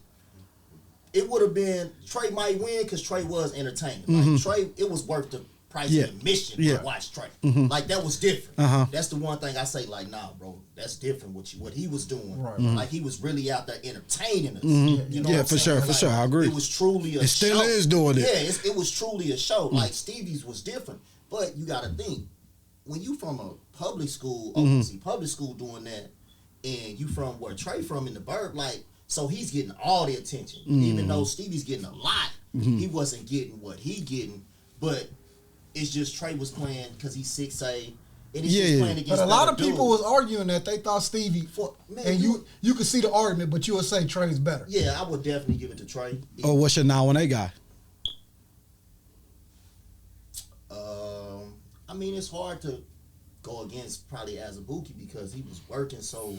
it would have been Trey might win because Trey was entertaining. Like Trey, it was worth the price Yeah. of admission Yeah. to watch Trey. Like that was different. Uh-huh. That's the one thing I say. Like, nah, bro, that's different. What he was doing. Right. Like he was really out there entertaining us. You know Yeah, what I'm for saying? sure, for sure. I agree. It was truly a It still show. is doing it. Yeah, it was truly a show. Like Stevie's was different, but you got to think when you from a public school, obviously public school doing that, and you from where Trey from in the Burb, like. So he's getting all the attention. Even though Stevie's getting a lot, he wasn't getting what he getting. But it's just Trey was playing because he's 6'8", and he's just playing against But a lot of better people dudes. was arguing that they thought Stevie, Man, and you could see the argument, but you would say Trey's better. Yeah, I would definitely give it to Trey. Oh, what's your 918 guy? I mean, it's hard to go against probably Azubuike because he was working so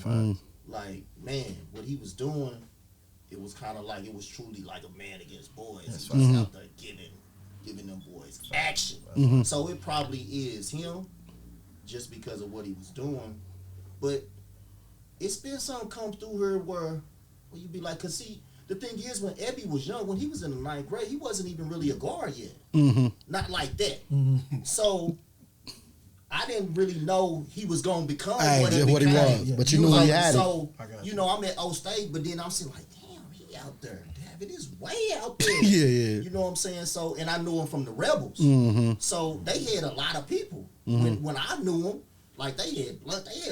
like, man, what he was doing, it was kind of like it was truly like a man against boys. He was out there giving them boys action. So it probably is him, just because of what he was doing. But it's been something come through here where you be like, cause see, the thing is when Ebi was young, when he was in the 9th grade, he wasn't even really a guard yet. Not like that. So I didn't really know he was gonna become what he was, but you knew he had it. So you know, I'm at O State, but then I'm saying like, damn, he out there. Damn, it is way out there. Yeah. You know what I'm saying? So, and I knew him from the Rebels. So they had a lot of people. When I knew him, like they had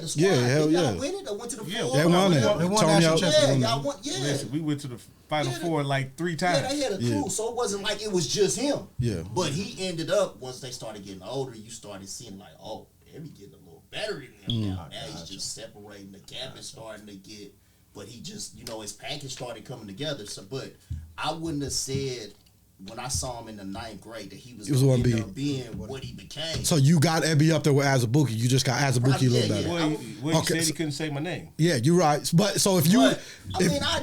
a squad. Yeah, hell Y'all yeah. win it or went to the Yeah, floor. They won it. They won Tony national out. championship. Yeah, y'all won. Yeah. Listen, we went to the Final Four like 3 times. Yeah, they had a crew, so it wasn't like it was just him. Yeah. But he ended up, once they started getting older, you started seeing like, oh, Ebi getting a little better than him now. Now he's just separating the gap and starting to get, but he just, you know, his package started coming together. So, but I wouldn't have said when I saw him in the 9th grade that he was going to end up being what he became. So you got Ebi up there with Azubuike. You just got Azubuike a little better. Well, he said he couldn't say my name. Yeah, you're right. But so if you, But, I mean, I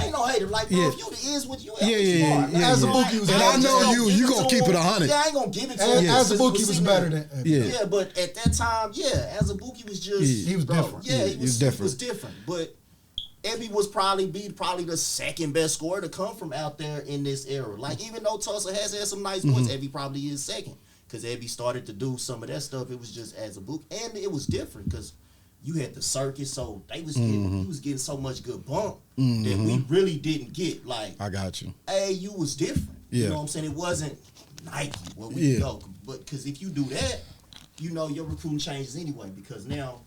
ain't no hater. Like, bro, if you the is what you Yeah. Azubuike was And better. I know you gonna keep it 100. Yeah, I ain't gonna give it to him. Azubuike was better than Ebi. Yeah. Yeah, but at that time, Azubuike was just He was different. Yeah, he was different. He was different. But Ebi was probably the second best scorer to come from out there in this era. Like, even though Tulsa has had some nice points, Ebi probably is second. Because Ebi started to do some of that stuff. It was just Azubuike. And it was different because you had the circus, so he was getting so much good bump that we really didn't get. Like, I got you. you was different. Yeah. You know what I'm saying? It wasn't Nike where we go. But because if you do that, you know your recruiting changes anyway. Because now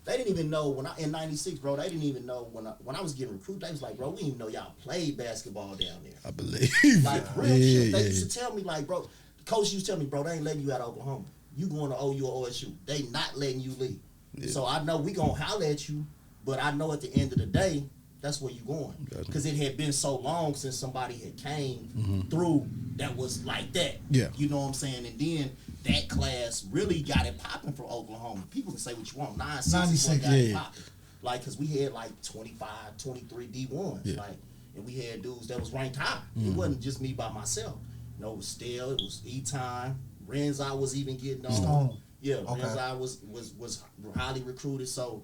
they didn't even know in '96, bro. They didn't even know when I was getting recruited. They was like, bro, we didn't even know y'all played basketball down there. I believe. Like real shit. They used to tell me like, bro, the coach used to tell me, bro, they ain't letting you out of Oklahoma. You going to OU or OSU? They not letting you leave. Yeah. So I know we gonna holler at you, but I know at the end of the day, that's where you going. Because it had been so long since somebody had came through that was like that. Yeah. You know what I'm saying? And then that class really got it popping for Oklahoma. People can say what you want. 96 got it popping. Like, because we had like 25, 23 D1s. Yeah. Like, and we had dudes that was ranked high. It wasn't just me by myself. You know, it was Stell, it was E-Time. Renzi was even getting on. Stone. Yeah, okay. Renzi was highly recruited. So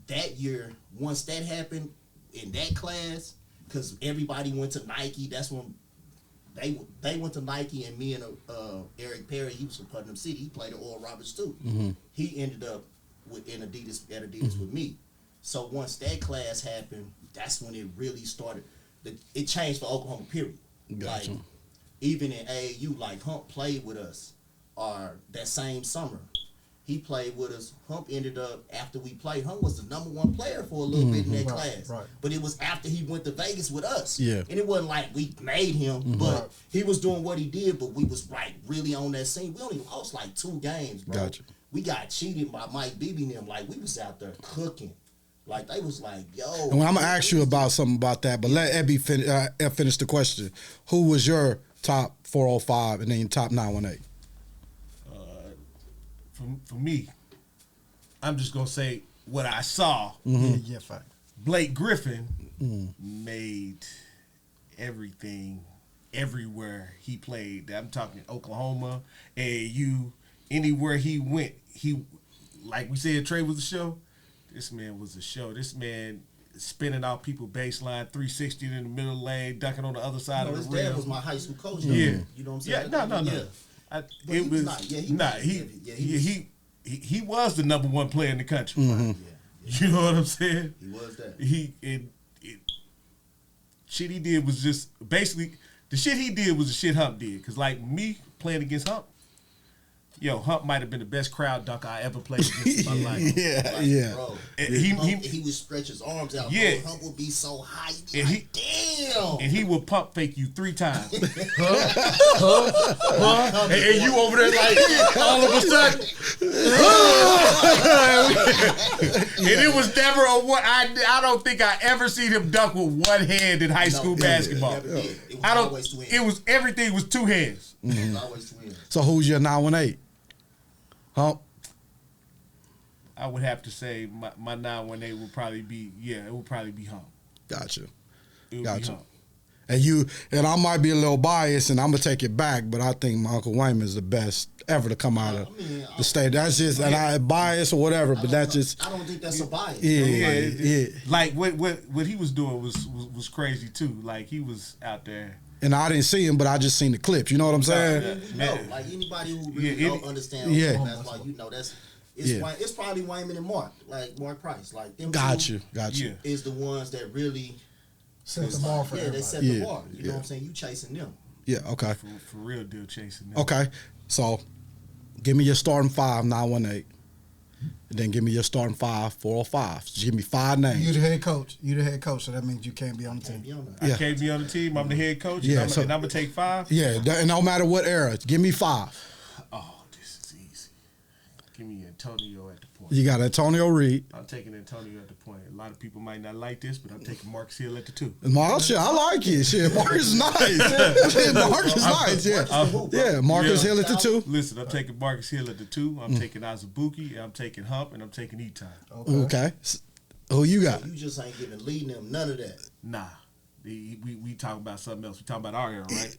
that year, once that happened in that class, because everybody went to Nike, that's when they went to Nike, and me and Eric Perry, he was from Putnam City. He played at Oral Roberts too. He ended up at Adidas with me. So once that class happened, that's when it really started. It changed for Oklahoma, period. Gotcha. Like, even in AAU, like Hump played with us, or that same summer, he played with us. Hump ended up, after we played, Hump was the #1 player for a little bit in that class. Right. But it was after he went to Vegas with us. Yeah. And it wasn't like we made him, but he was doing what he did, but we was like really on that scene. We only lost like 2 games, bro. Gotcha. We got cheated by Mike Beebe and them. Like, we was out there cooking. Like, they was like, yo. And I'm gonna ask you about something about that, but let Ebi finish the question. Who was your top 405 and then your top 918? For me, I'm just gonna say what I saw. Yeah, fact. Blake Griffin made everything everywhere he played. I'm talking Oklahoma, AAU, anywhere he went. He, like we said, Trey was a show. This man was a show. This man spinning out people baseline, 360 in the middle lane, ducking on the other side You know, of his the dad rim. was my high school coach. Yeah. You know what I'm saying? Yeah, no. Yeah. But he was not. Yeah, He was the #1 player in the country. Yeah. You know what I'm saying? He was that. Shit he did was just basically the shit he did was the shit Hump did. Cause like me playing against Hump, Hump might have been the best crowd dunk I ever played against in my life. Yeah. Bro, And he would stretch his arms out. Yeah. Bro. Hump would be so high. And Like, damn. and he would pump fake you 3 times. And you over there like all of a sudden. And it was never a one. I don't think I ever seen him dunk with one hand in high school basketball. Never did. It was I don't. always 2 hands. It was everything was 2 hands. It was always 2 hands. So who's your 918? Hump. I would have to say my 918 would probably be it would probably be Hump. Gotcha. It would be Gotcha. Hump. And I might be a little biased, and I'm gonna take it back, but I think my Uncle Wayman is the best ever to come out of the state. That's just, and I bias or whatever, but that's just. I don't think that's a bias. Yeah. Like what he was doing was crazy too. Like he was out there. And I didn't see him, but I just seen the clips. You know what I'm saying? You know, like anybody who really don't understand basketball, you know it's probably Wayman and Mark, like Mark Price, like them. Got two you. Is the ones that really Set the bar for they everybody. set the bar. You know what I'm saying? You chasing them. Yeah. Okay. For real deal chasing them. Okay. So, give me your starting 5, 918. And then give me your starting 5, 405. Just give me 5 names. You the head coach. So that means you can't be on the team. I can't be on the team. I'm the head coach. Yeah, and I'm gonna take 5. Yeah, and no matter what era, give me 5. Oh, this is easy. Give me Antonio at the point. You got Antonio Reed. I'm taking Antonio at the point. A lot of people might not like this, but I'm taking Marcus Hill at the 2. Shit, I like it. Shit, Marcus is nice. Marcus is nice. Yeah, Marcus Hill at the 2. Listen, I'm taking Marcus Hill at the 2. I'm taking Azubuike. I'm taking Hump, and I'm taking Eton. Okay. Who you got? You just ain't giving leading them none of that. Nah, we talking about something else. We talking about our era, right?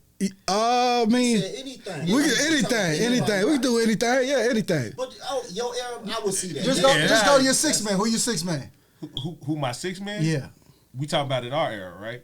I mean, Anything. we can anything. We can do anything. Yeah, anything. But your era, I would see that. Just go to your 6 man. Who your 6 man? Who my 6 man? Yeah. We talking about in our era, right?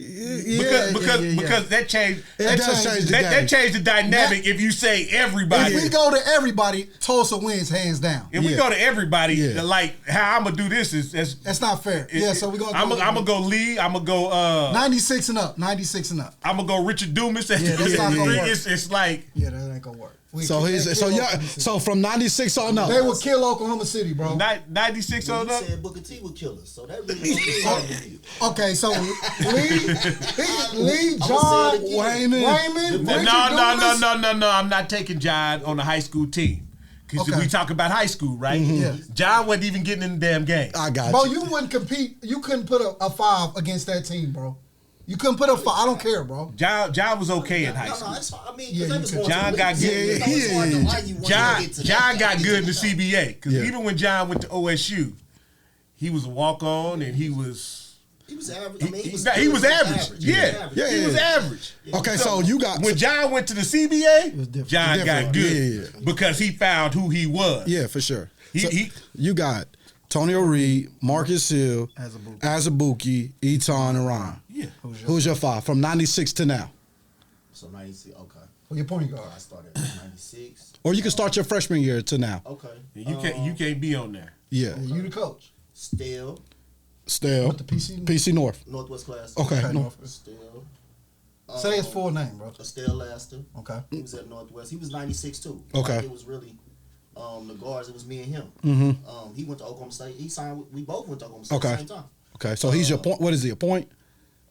Yeah, Because that changed. It does change the game. That changed the dynamic. If you say everybody, If we go to everybody, Tulsa wins hands down. if we go to everybody, like how I'm gonna do this is That's not fair. So we're going to I'm gonna go Lee. I'm gonna go 96 and up. 96 and up. I'm gonna go Richard Dumas. Yeah, that's not gonna work. It's like Yeah, that ain't going to work. So from 96 on up. They would kill Oklahoma City, bro. 96 You on up. said Booker T would kill us, so that really don't mean you. Okay, so Lee, John, Wayman, No. I'm not taking John on the high school team. Because we talk about high school, right? Yeah. John wasn't even getting in the damn game. I got Bro, you. you wouldn't compete. You couldn't put a 5 against that team, bro. You couldn't put a 5. I don't care, bro. John was okay in high No, school. it's fine. I mean, Yeah, they was going John to got the good. league. It's hard to argue when you get to John that. got good in the CBA. Because Yeah. even when John went to OSU, he was a walk-on and he was... He was average. I mean, he was average. Yeah. He was average. Okay, so you got When John went to the CBA, John got Different. good. Yeah. Because he found who he was. Yeah, for sure. He You got Antonio Reed, Marcus Hill, Azubuike, Eton, and Ron. Yeah. Who's your 5 from 96 to now? So 96, okay. Who your point guard? I started at 96. Or you can start your freshman year to now. Okay. You can't be on there. Yeah. You the coach. Still. Still. What, the PC? PC North. Northwest class. Okay. Okay, North. Still. Say his full name, bro. Estelle Laster. Okay. He was at Northwest. He was 96 too. Okay. Like, it was really the guards. It was me and him. Mm-hmm. He went to Oklahoma State. He signed. We both went to Oklahoma State Okay. at the same time. Okay. So he's your point. What is he? A point?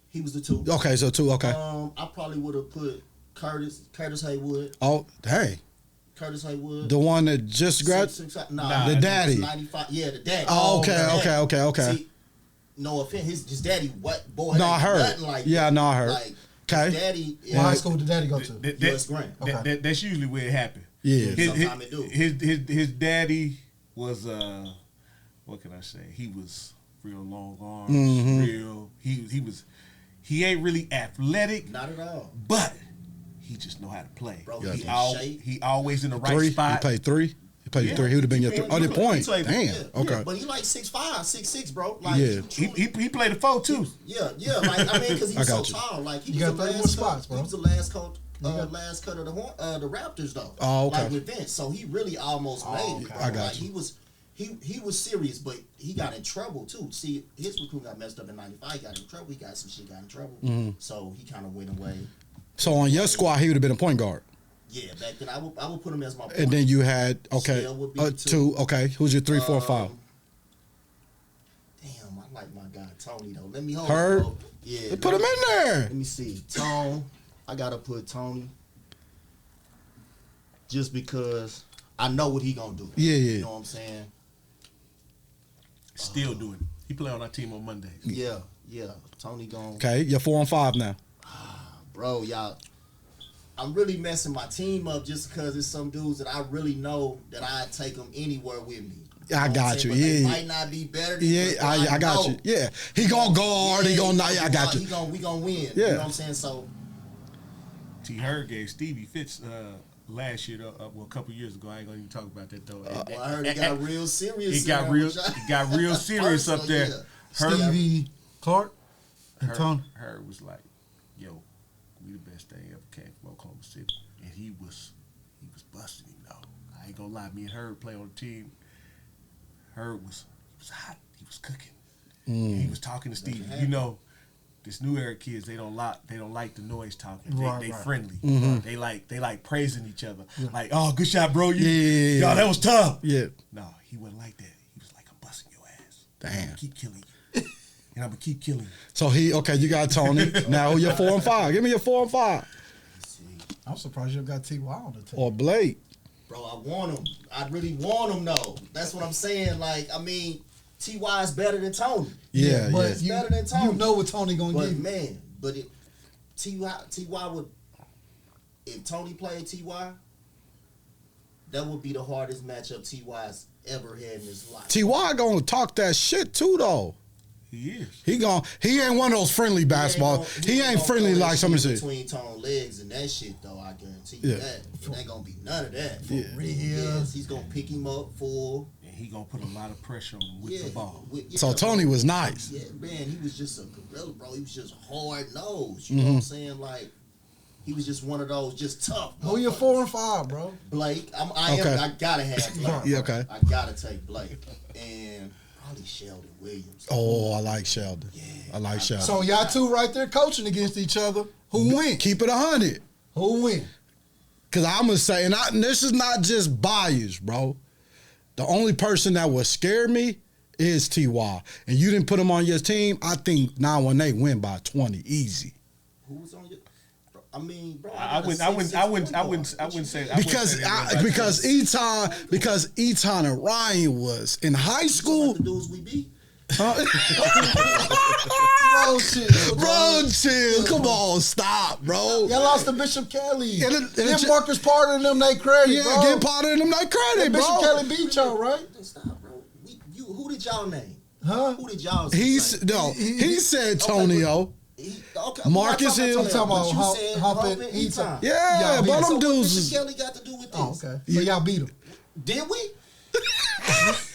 He was the 2. Okay. So 2. Okay. I probably would have put Curtis Haywood. Oh, hey. Curtis Haywood. The one that just graduated. Nah, the daddy. 95. Yeah, the daddy. Oh, okay. The Okay. daddy. Okay. See, no offense, his daddy. What boy? No, I heard. Nothing like Yeah, that. no, I heard. Like, Okay. his daddy. What high school did daddy go to? U.S. Grant. Okay. That's usually where it happened. Yeah. Sometimes it do. His daddy was what can I say? He was real long arms, real. He ain't really athletic, Not at all. but he just know how to play. Bro, He always in the right 3. spot. He played 3. He played Yeah. 3. He would have been your 3. Oh, the point. played- Damn. Yeah, Okay. yeah, but he like 6'5", 6'6", bro. Like, Yeah. He played a 4 too. Yeah. Like, I mean, because he I was so got you. tall. Like, he You was got the 30 more last spots, cut. bro. He was the last cut of the Raptors, though. Oh, okay. Like with Vince, so he really almost made it. Bro. I got like, you. He was serious, but he got in trouble too. See, his recruit got messed up in '95. He got in trouble. He got some shit. Got in trouble. Mm-hmm. So he kind of went away. So on your squad, he would have been a point guard. Yeah, back then I would put him as my point. And then you had, okay, Still would be the 2. Okay. Who's your 3, 4, 5? Damn, I like my guy Tony though. Let me hold Herb? him, bro. Yeah, Put him in there. Let me see. Tone. I gotta put Tony. Just because I know what he gonna do. Yeah. You know what I'm saying? Still doing it. He play on our team on Mondays. Yeah. Tony gonna Okay. You're 4 and 5 now. bro, y'all. I'm really messing my team up just because it's some dudes that I really know that I'd take them anywhere with me. I got you. But Yeah. they might not be better than Yeah, me, but I got know. you. Yeah. He gonna guard. He gonna not. I got you. We gonna win. Yeah. You know what I'm saying? So T. Herb gave Stevie Fitz last year, a couple years ago. I ain't gonna even talk about that though. well, I heard he got real serious. He got real serious up there. Yeah. Stevie Clark and Tony. Herb was like, "Yo, we the best thing ever came from Oklahoma City," and he was busting him though. I ain't gonna lie, me and Herb play on the team. Herb was hot. He was cooking. He was talking to Stevie. You know, this new era kids, they don't like the noise talking. They friendly. They like praising each other. Like, oh, good shot, bro. Y'all, that was tough. Yeah. No, he wasn't like that. He was like, I'm busting your ass. Damn. I'm gonna keep killing you. And I'm gonna keep killing you. So you got Tony. Now you're 4 and 5. Give me your 4 and 5. I'm surprised you got T.Y. on the team. Or Blake. Bro, I want him. I really want him though. That's what I'm saying. Like, I mean, T.Y. is better than Tony. Yeah. but It's better than Tony. You know what Tony gonna But give you. man, T.Y. would, if Tony played T.Y., that would be the hardest matchup T.Y.'s ever had in his life. T.Y. gonna talk that shit too though. He is. He ain't one of those friendly basketball. He ain't friendly like some of the shit. Between Tone legs and that shit though, I guarantee Yeah. you that. It ain't gonna be none of that. Yeah. Yes, he's gonna pick him up full. And he gonna put a lot of pressure on him with the ball. So Tony was nice. Yeah, man, he was just a gorilla, bro. He was just hard nosed. You know Mm-hmm. what I'm saying? Like, he was just one of those, just tough. Who you 4 and 5, bro? Blake. I Okay. gotta have Blake. Yeah, okay. I gotta take Blake. And probably Sheldon Williams. Oh, I like Sheldon. Yeah. I like Sheldon. So y'all two right there coaching against each other. Who win? Keep it 100. Who win? Cause I'm gonna say, and this is not just bias, bro. The only person that would scare me is T.Y. And you didn't put him on your team. I think 918 win by 20 easy. Who was on your? Bro, I mean, bro. I wouldn't say Because Eton and Ryan was in high school. The dudes we beat. Bro, shit. Bro, chill. Come on, stop, bro. Y'all lost to Bishop Kelly. And it- Give Marcus Parter and them they credit, Yeah, bro. get part of them like credit, Bishop bro. Kelly beat y'all, right? Stop, bro. Who did y'all name? Huh? Who did y'all? He say? said Tonio. Okay, Marcus Hill. I'm talking about but you said Hump Hump and and Eton. Eton. Yeah, Y'all but beat them So what dudes Bishop is. Kelly got to do with this? Oh, okay. So y'all beat him. Did we?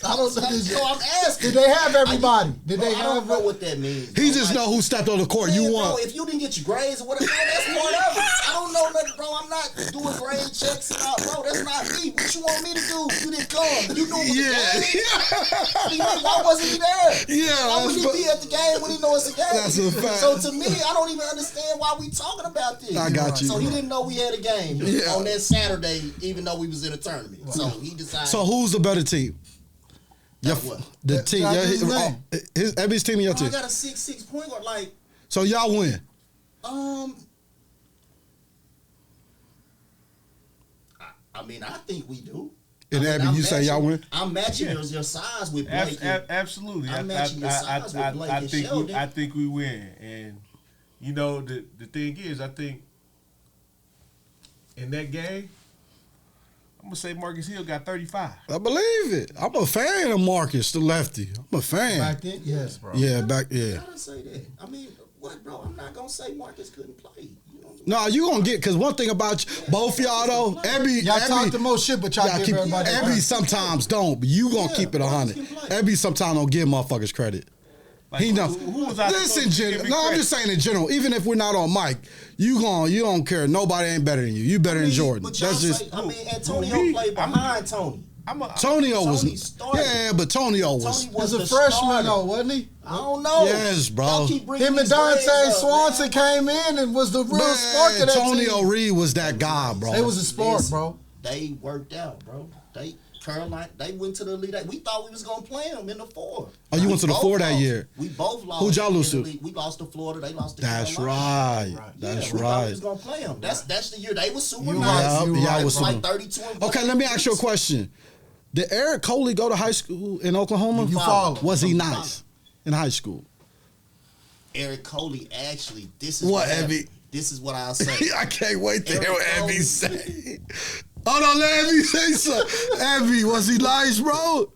I don't know. So I'm asking. Did they have everybody? Did Bro, they I don't have? know what that means. He bro. just Like, know who stepped on the court. man, You bro, won. if you didn't get your grades or whatever, that's part of it. I don't know nothing, bro. I'm not doing grade checks and all, bro. That's not me. What you want me to do? You didn't come. You knew it was a game. Why wasn't he there? Yeah. Why would he be at the game when he knows it's a game? That's a fact. So to me, I don't even understand why we talking about this. I got you. So he didn't know we had a game on that Saturday, even though we was in a tournament. So he decided. So who's the better team? What? The team. Ebi's team and your team. I got a 6'6" point guard. Like. So y'all win. I mean, I think we do. And Ebi, you say y'all win? I'm matching your size with Blake. Absolutely. I'm matching your size with Blake and Sheldon. I think we win. And, you know, the thing is, I think in that game, I'm going to say Marcus Hill got 35. I believe it. I'm a fan of Marcus, the lefty. I'm a fan. Back then, yes, bro. Yeah, I gotta say that. I mean, what, bro? I'm not gonna say Marcus couldn't play. No, you gonna get, because one thing about you, both y'all though, y'all talk the most shit, but y'all give everybody Ebi sometimes don't, but you gonna keep it 100. Ebi sometimes don't give motherfuckers credit. Like, He know. Who was I Listen, I'm just saying in general. Even if we're not on mic, you don't care. Nobody ain't better than you. You better than Jordan. But That's just. Antonio played behind Tony. Tonio Tony was. started. Yeah, but Tonio was. Tony was a the freshman starter. though, wasn't he? I don't know. Yes, bro. Y'all keep bringing Him and these Dante grades up, Swanson man. came in and was the real Man, spark of that Tonio team. Reed was that guy, bro. They was a spark, bro. They worked out, bro. Carolina, they went to the Elite Eight. We thought we was gonna play them in the 4. Oh, you went to the 4 that year. We both lost. Who'd y'all lose to? We lost to Florida. They lost to That's Carolina. right. That's We thought we right. was gonna play them. That's the year they was super You nice. right. Yeah, I was like super. 32. And Okay, let me ask you a question. Did Eric Coley go to high school in Oklahoma? You follow. Was he nice in high school? Eric Coley, actually, this is What, happened. Ebi? This is what I'll say. I can't wait to Eric hear what Coley. Ebi say. Hold on, let Ebi say something. Ebi, was he nice, bro?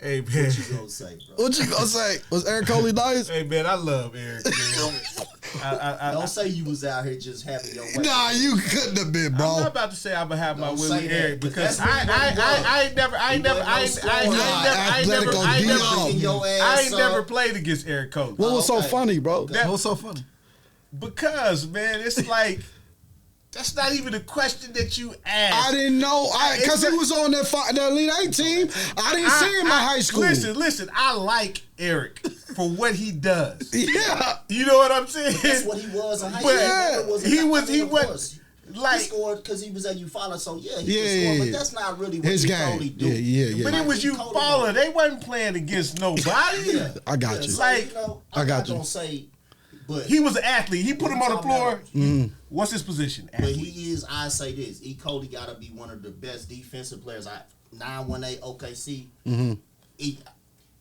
Hey, man. What you gonna say, bro? What you gonna say? Was Eric Coley nice? Hey, man, I love Eric, man. Don't say you was out here just having your way. Nah, you couldn't have been, I'm bro. not about to say I'm gonna have my Don't way say with that, Eric but because that's what I ain't never played against Eric Coley. What was so Okay. funny, bro? That was so funny. Because, man, it's like that's not even a question that you ask. I didn't know, because he was on the Elite Eight team. I didn't see him in high school. Listen, I like Eric for what he does. Yeah. You know what I'm saying? That's what he was in high But school. he He was like, he scored because he was at Eufaula, so he could Yeah. score, but that's not really what His he game. only do. Yeah. but it was you follow. They wasn't playing against nobody. Yeah. I got you. So, Like, I'm I got not you. gonna say, but He was an athlete. He put him on the floor. Mm-hmm. What's his position? But Athlete. he is. I say this: E. Cody got to be one of the best defensive players. 918 OKC.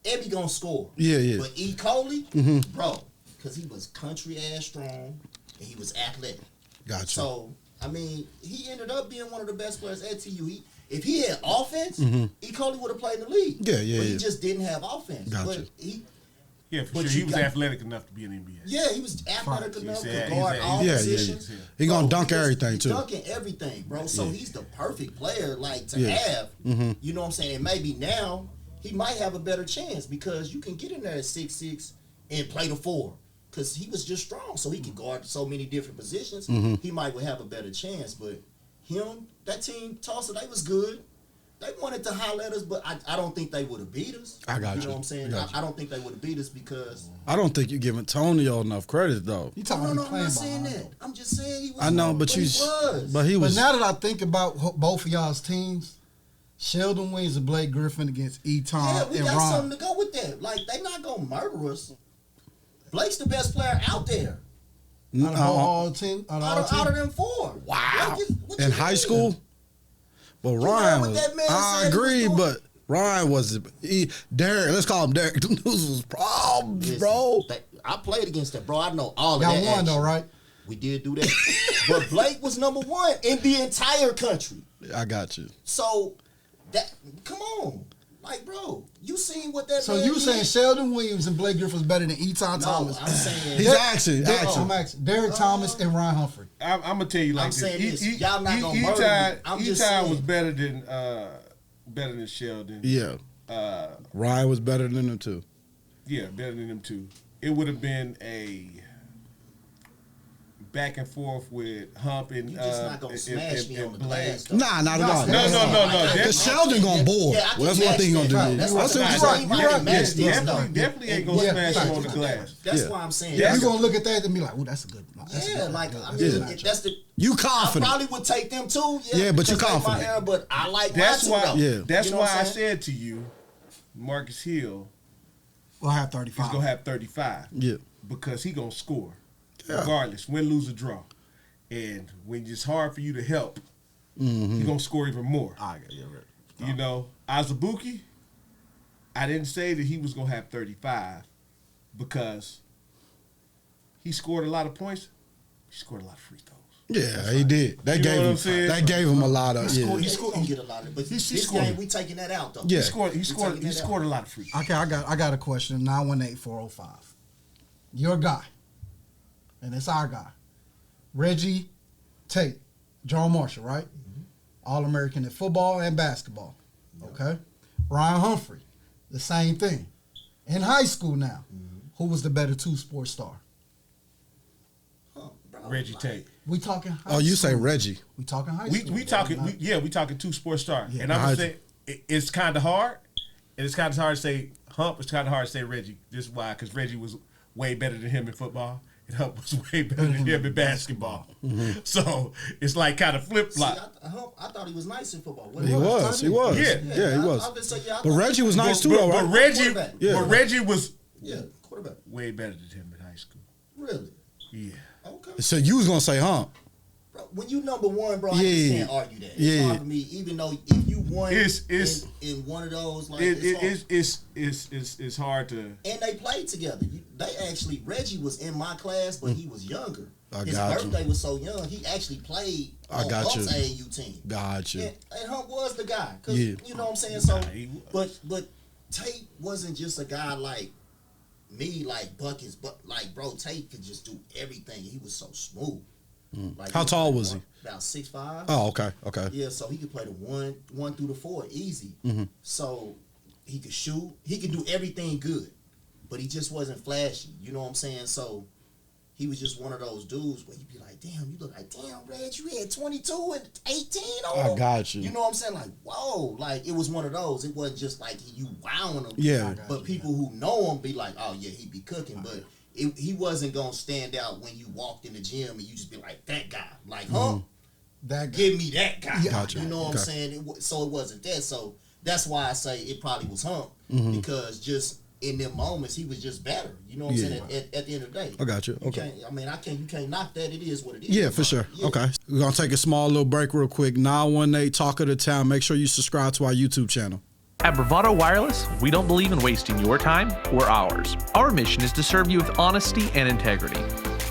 Ebi gonna score. Yeah. But E. Cody, bro, because he was country ass strong and he was athletic. Got you. So I mean, he ended up being one of the best players at TU. If he had offense, E. Cody would have played in the league. Yeah. But he just didn't have offense. Got but you. Yeah, for But sure. you He was got- athletic enough to be in the NBA. Yeah, he was athletic enough to He's guard all yeah. positions. He gonna Bro, dunk he was everything, too. Dunking everything, bro. So he's the perfect player, like to Yeah. have. You know what I'm saying? And maybe now he might have a better chance because you can get in there at 6'6" and play the 4. Because he was just strong, so he could guard so many different positions. He might would have a better chance. But him, that team, Tulsa, they was good. They wanted to holler at us, but I don't think they would have beat us. I got you. You know what I'm saying? I got you. I don't think they would have beat us because. I don't think you're giving Tonio enough credit, though. You No, talking I'm about not saying playing that. I'm just saying he was. I know, but he was. But he But was. now that I think about both of y'all's teams, Sheldon Williams and Blake Griffin against Eton Yeah, we and got Ron. something to go with that. Like, they not going to murder us. Blake's the best player out there. Out of all team, Out of them 4. Wow. What In you high mean? school? But heard Ryan what was. that man I said he was agree, doing? but Ryan was. Derek, let's call him Derek. Them dudes was problems, Listen, bro. I played against that, bro. I know all of Y'all that. won though, action. right? We did do that. But Blake was number 1 in the entire country. I got you. So, come on. Like, bro, you seen what that So man you did? saying Sheldon Williams and Blake Griffin was better than Eton No, Thomas? I'm saying. He's asking. I'm asking. Derek Thomas and Ryan Humphrey. I'm gonna tell you like I'm this. saying this. Y'all not gonna murder me. I'm just Eton was saying. better than Sheldon. Yeah. Ryan was better than them, too. Yeah, better than them too. It would have been a back and forth with Hump and You just not gonna smash me on the glass. though. Nah, not at all. No. Because Sheldon gonna board. Yeah, I can Well, that's one thing he gonna do. match that. That's That's what what you're I'm right. saying. You're right. Definitely ain't gonna smash him on the glass. That's Yeah. why I'm saying. You're gonna look at that and be like, "Oh, that's a good." That's a Yeah, good, like good, I that's mean, a good matchup. that's the. You I confident. probably would take them too. Yeah, but you because they my confident. era, but I like That's mine too, why. though. Yeah. That's You know why what I I'm saying? said to you, Marcus Hill We'll have is 35. gonna have 35. Yeah. Because he gonna score, Yeah. regardless, win, lose, or draw. And when it's hard for you to help, he gonna score even more. I get you right. You know, Azubuike, I didn't say that he was gonna have 35 because he scored a lot of points. He scored a lot of free throws. Yeah, he did. That You know gave what him. I'm saying? That gave him a lot of. He Yeah. scored- He's gonna get a lot of, but He this scored. game we taking that out though. Yeah. He scored taking that a lot of free throws. Okay, I got a question. 918-405. Your guy, and it's our guy, Reggie Tate, John Marshall, right? All-American in football and basketball. Okay, Ryan Humphrey, the same thing. In high school now, who was the better two-sport star? Huh, bro, Reggie like, Tate. We talking high Oh, you say school. Reggie? We talking high We school. we talking we talking two sports stars. Yeah. And I'm gonna I- say it's kind of hard. And it's kind of hard to say Hump. It's kind of hard to say Reggie. This is why, because Reggie was way better than him in football. And Hump was way better than him in basketball. So it's like kind of flip See, flop. I thought he was nice in football. He was. He was. Yeah. Yeah, he was. I was say, yeah, I But thought- Reggie was nice too, But, though, but right? Reggie, Quarterback. Yeah. but Reggie was Yeah, quarterback. way better than him in high school. Really? Yeah. Okay. So you was gonna say Hump? Bro, when you number one, bro, I Yeah. just can't argue that. It's Yeah. hard for me, even though if you won It's- in one of those, like It's hard to. and they played together. They actually Reggie was in my class, but he was younger. I His got you. birthday was so young. He actually played I on got Hump's you. AAU team. Gotcha. And Hump was the guy. 'Cause, Yeah. you know what I'm saying? So, Nah, he was. but Tate wasn't just a guy like me, like Buckets, but like bro, Tate could just do everything. He was so smooth. Like, How tall was he? About 6'5". Oh, okay. Okay. Yeah, so he could play the one through the 4 easy. So he could shoot. He could do everything good, but he just wasn't flashy. You know what I'm saying? So he was just one of those dudes where you'd be like, damn, you look like, damn, Reg, you had 22 and 18 on. I got you. You know what I'm saying? Like, whoa. Like, it was one of those. It wasn't just like you wowing him. Yeah. But people who know him be like, oh, yeah, he be cooking. But he wasn't going to stand out when you walked in the gym and you just be like, that guy. Like, huh? That guy. Give me that guy. Gotcha. You know what I'm Okay. saying? So it wasn't that. So that's why I say it probably was Hump because just in them moments he was just better. You know what I'm Yeah. saying? At the end of the day, I got you. You Okay. can't, I mean, you can't knock that. It is what it is. Yeah, for sure. Yeah. Okay. We're going to take a small little break real quick. 918 Talk of the Town. Make sure you subscribe to our YouTube channel. At Bravado Wireless, we don't believe in wasting your time or ours. Our mission is to serve you with honesty and integrity.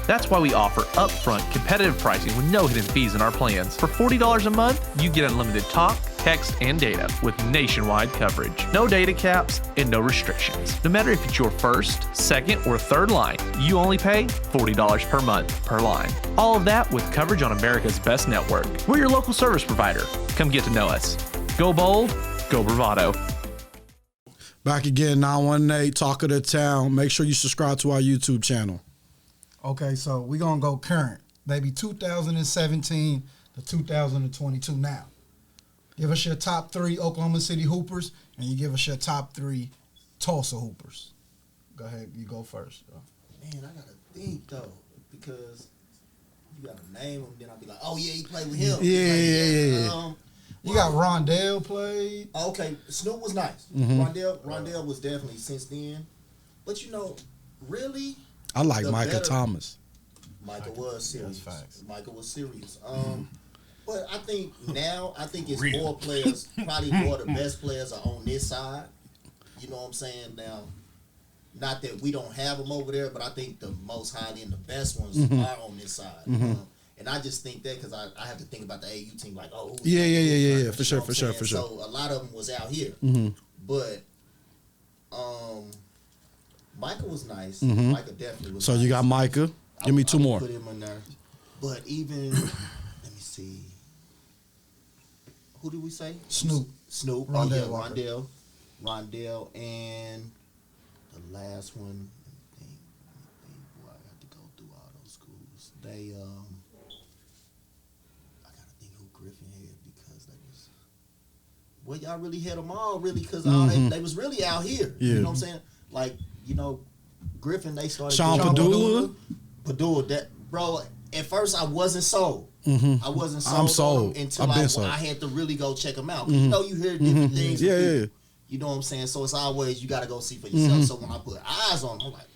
That's why we offer upfront competitive pricing with no hidden fees in our plans. For $40 a month, you get unlimited talk, text, and data with nationwide coverage. No data caps and no restrictions. No matter if it's your first, second, or third line, you only pay $40 per month per line. All of that with coverage on America's best network. We're your local service provider. Come get to know us. Go bold, go Bravado. Back again, 918 Talk of the Town. Make sure you subscribe to our YouTube channel. Okay, so we're going to go current. Maybe 2017 to 2022 now. Give us your top 3 Oklahoma City Hoopers, and you give us your top 3 Tulsa Hoopers. Go ahead, you go first. Man, I gotta think though because you gotta name him. Then I'll be like, oh yeah, he played with him. Yeah. You got Rondell played. Okay, Snoop was nice. Mm-hmm. Rondell was definitely since then. But you know, really, I like The Micah better- Thomas. Michael was serious. That's facts. Michael was serious. But I think now, it's more players, probably more the best players are on this side. You know what I'm saying? Now, not that we don't have them over there, but I think the most highly and the best ones are on this side. And I just think that because I have to think about the AU team, like, oh, who's Yeah, that? yeah, yeah, Who's yeah, that? yeah, for You sure, know what for I'm sure, saying? for sure. So a lot of them was out here. But Michael was nice. Michael definitely was So nice. you got Micah. Give me 2 I would more. Put him in there. But even, let me see. Who did we say? Snoop. Snoop. Rondell Oh, Walker. yeah, Rondell. And the last one, let me think. Boy, I got to go through all those schools. They I gotta think who Griffin had because they was. Well, y'all really had them all really because they was really out here. Yeah. You know what I'm saying? Like Griffin they started. Sean Padula. Padula, that bro. At first, I wasn't sold. I wasn't sold. I'm sold. Until I had to really go check them out. You hear different things. Yeah. You know what I'm saying? So it's always you got to go see for yourself. So when I put eyes on him, I'm like,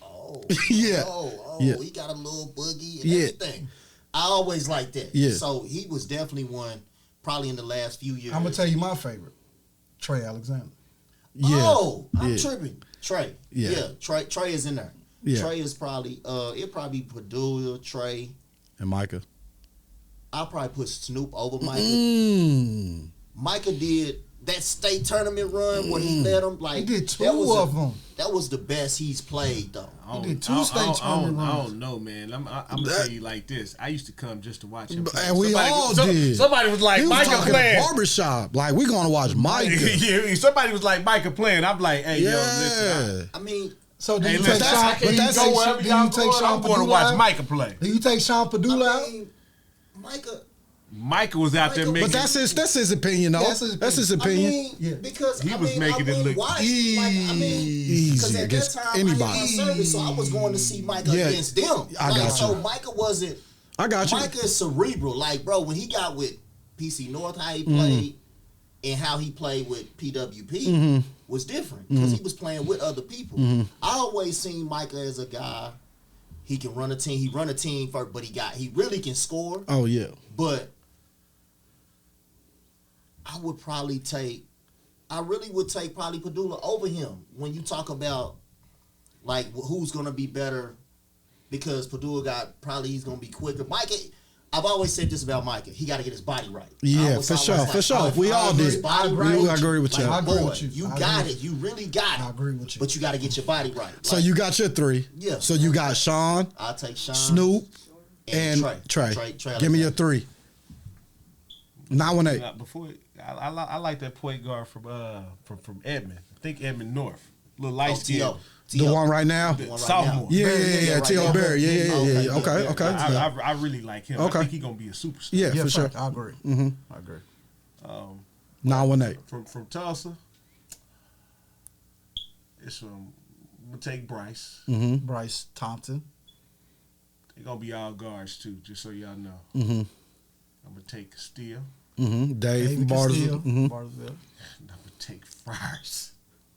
he got a little boogie and everything. I always like that. Yeah. So he was definitely one. Probably in the last few years. I'm gonna tell you my favorite, Trey Alexander. Yeah. Oh, I'm tripping. Trey. Yeah. Trey is in there. Yeah. Trey is probably it probably Padula, Trey, and Micah. I'll probably put Snoop over Micah. Micah did that state tournament run where he led them like he did two of them. That was the best he's played though. He did two state tournament runs. I don't know, man. I'm gonna tell you like this. I used to come just to watch him play. And we all did. Somebody was like, he was Micah talking playing. Barbershop. Like, we gonna watch Micah. Yeah, somebody was like, Micah playing. I'm like, hey, yo, listen. I mean, so do hey, you listen, take Sean? do you go wherever y'all going? I'm going to watch Micah play. Do you take Sean Padula out? Micah was out there making. But that's his opinion, though. That's his opinion. Because he was making it look easy because at against that time anybody. I had my service, so I was going to see Micah against them. I got you. So Micah wasn't. I got you. Micah is cerebral. Like, bro, when he got with PC North, how he played and how he played with PWP was different because he was playing with other people. I always seen Micah as a guy. He can run a team. He run a team first, but he really can score. Oh yeah. But I really would take probably Padula over him when you talk about like who's gonna be better because Padula he's gonna be quicker. Micah, I've always said this about Micah. He got to get his body right. Yeah, for sure. We all did. I agree with you. I agree with you. You got it. You really got it. I agree with you. But you got to get your body right. So you got your three. Yeah. So you got Sean. I'll take Sean. Snoop. And Trey. Give me your three. 918. Before I like that point guard from Edmond. I think Edmond North. Little light skin. The one right now? Sophomore. Yeah. T.O. Barry. Yeah. Okay. I really like him. Okay. I think he's going to be a superstar. Yeah, for sure. I agree. I agree. 918. From Tulsa, I'm going to take Bryce. Bryce Thompson. They're going to be all guards, too, just so y'all know. I'm going to take Castile. Dave Bartlesville. I'm going to take Friars.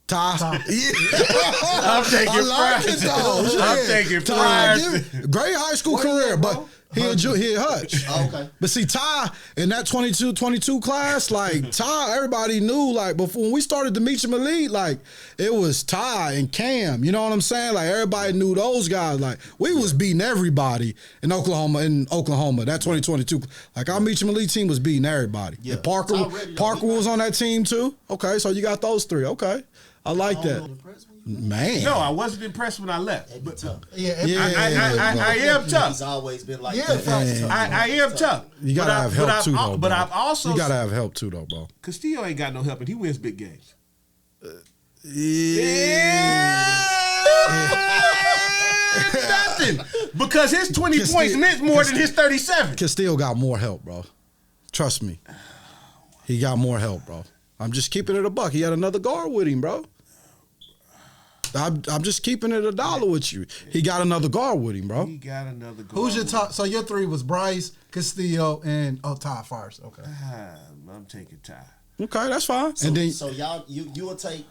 Ty. I'm taking Friars. I'm taking Friars. Great high school career, but he a Hutch. Okay. But see, Ty, in that 22 class, like, Ty, everybody knew, like, before when we started the Meacham Elite, like, it was Ty and Cam. You know what I'm saying? Like, everybody knew those guys. Like, we was beating everybody in Oklahoma, that 2022. Like, our Meacham Elite team was beating everybody. Yeah. And Parker was on that team, too. Okay, so you got those three. Okay. I like that. Man. No, I wasn't impressed when I left. But Yeah. I am tough. He's always been like Yeah, that. I am tough. You gotta have help too, though. But bro. I've also you gotta have help too, though, bro. Castillo ain't got no help, and he wins big games. Nothing, because his 20 points meant more than his 37. Castillo got more help, bro. Trust me, he got more help, bro. I'm just keeping it a buck. He had another guard with him, bro. I'm just keeping it $1 with you. He got another guard with him, bro. He got another guard. Who's your top? So your three was Bryce, Castillo, and Ty Fires. Okay. I'm taking Ty. Okay, that's fine. So, and then so y'all, you will take.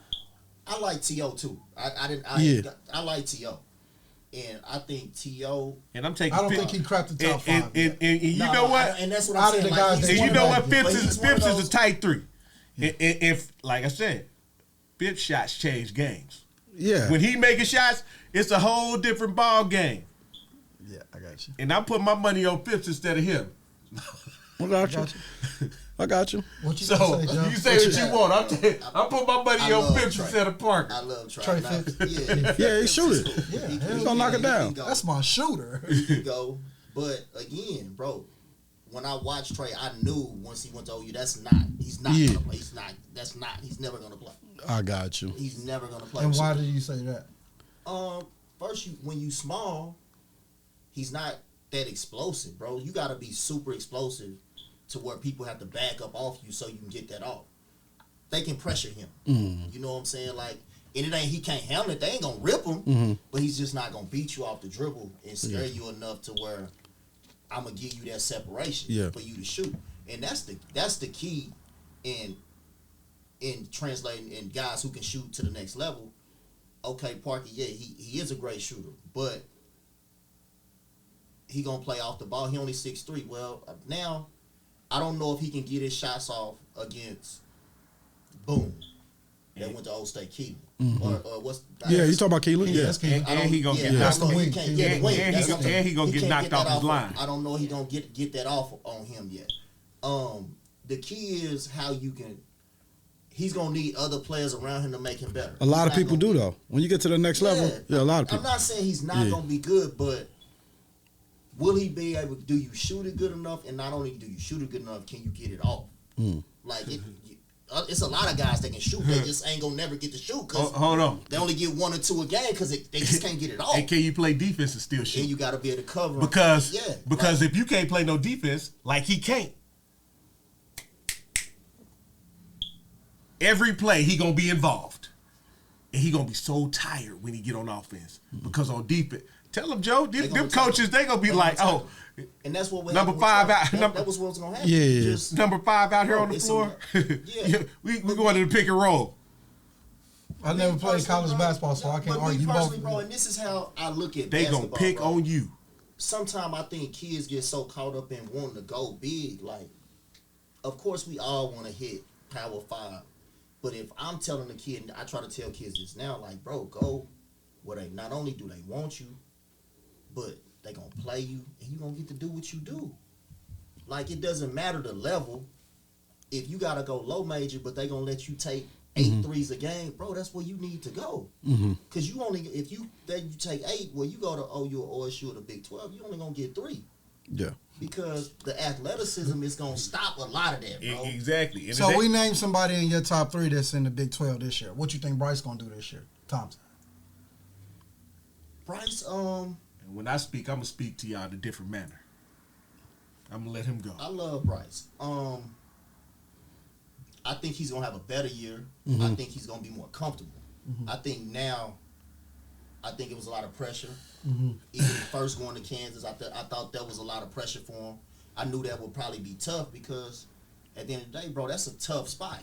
I like T.O. too. I like T.O. And I think T.O. And I'm taking. I don't think he cracked the top five. And you know what? And that's what Out I'm of saying. the guys Like, that And you know what? Phipps Phipps is a tight three. If like I said, Phipps shots change games. yeah, When he making shots, it's a whole different ball game. Yeah, I got you. And I put my money on Phipps instead of him. I got you. I got you. What you So gonna say, Joe? you say what you want. I put my money I on love Phipps Trey. instead of Parker. I love Trey. Trey Now, Phipps. Yeah, he shoot it. Yeah, He's gonna knock it down. That's my shooter. He can go. But again, bro, when I watched Trey, I knew once he went to OU, he's not gonna play. He's never gonna play. I got you. He's never gonna play. And why did you say that? First, when you small, he's not that explosive, bro. You got to be super explosive to where people have to back up off you so you can get that off. They can pressure him. You know what I'm saying? Like, and it ain't he can't handle it. They ain't gonna rip him, but he's just not gonna beat you off the dribble and scare you enough to where I'm gonna give you that separation for you to shoot. And that's the key in translating in guys who can shoot to the next level. Okay, Parker, he is a great shooter, but he gonna play off the ball. He only 6'3". Well, now I don't know if he can get his shots off against Boom. That went to Old State Keelan. Or what's you talking about Keelan? Yeah. And he gonna get that's knocked the off. wing. And he gonna get knocked off his line. I don't know if he gonna get that off on him yet. The key is how you can. He's gonna need other players around him to make him better. A lot of people do though. When you get to the next level, a lot of people. I'm not saying he's not gonna be good, but will he be able? Do you shoot it good enough? And not only do you shoot it good enough, can you get it off? Like it's a lot of guys that can shoot. They just ain't gonna never get to shoot because Hold on. they only get 1 or 2 a game because they just can't get it off. And can you play defense and still shoot? And you got to be able to cover Because like, if you can't play no defense, like he can't, every play he gonna be involved, and he gonna be so tired when he get on offense because on defense. Tell him, Joe. Them coaches, they gonna be like, oh. And that's what number 5 out. That was what's gonna happen. Yeah. Just, number 5 out here on the floor. we going to the pick and roll. I never played college basketball, so I can't argue both. Bro, and this is how I look at they basketball. Gonna pick on you. Sometimes I think kids get so caught up in wanting to go big. Like, of course we all want to hit Power 5, but if I'm telling the kid, and I try to tell kids this now, like, bro, go where they not only do they want you, but they gonna play you, and you gonna get to do what you do. Like, it doesn't matter the level. If you gotta go low major, but they gonna let you take 8 threes a game, bro, that's where you need to go. Cause you only if you take 8, well, you go to OU or OSU or the Big 12, you only gonna get 3. Yeah. Because the athleticism is gonna stop a lot of that, bro. Exactly. And So we named somebody in your top 3 that's in the Big 12 this year. What you think Bryce gonna do this year, Thompson? Bryce, And when I speak, I'm gonna speak to y'all in a different manner. I'm gonna let him go. I love Bryce. I think he's gonna have a better year. I think he's gonna be more comfortable. I think it was a lot of pressure. Even first going to Kansas, I thought that was a lot of pressure for him. I knew that would probably be tough because at the end of the day, bro, that's a tough spot.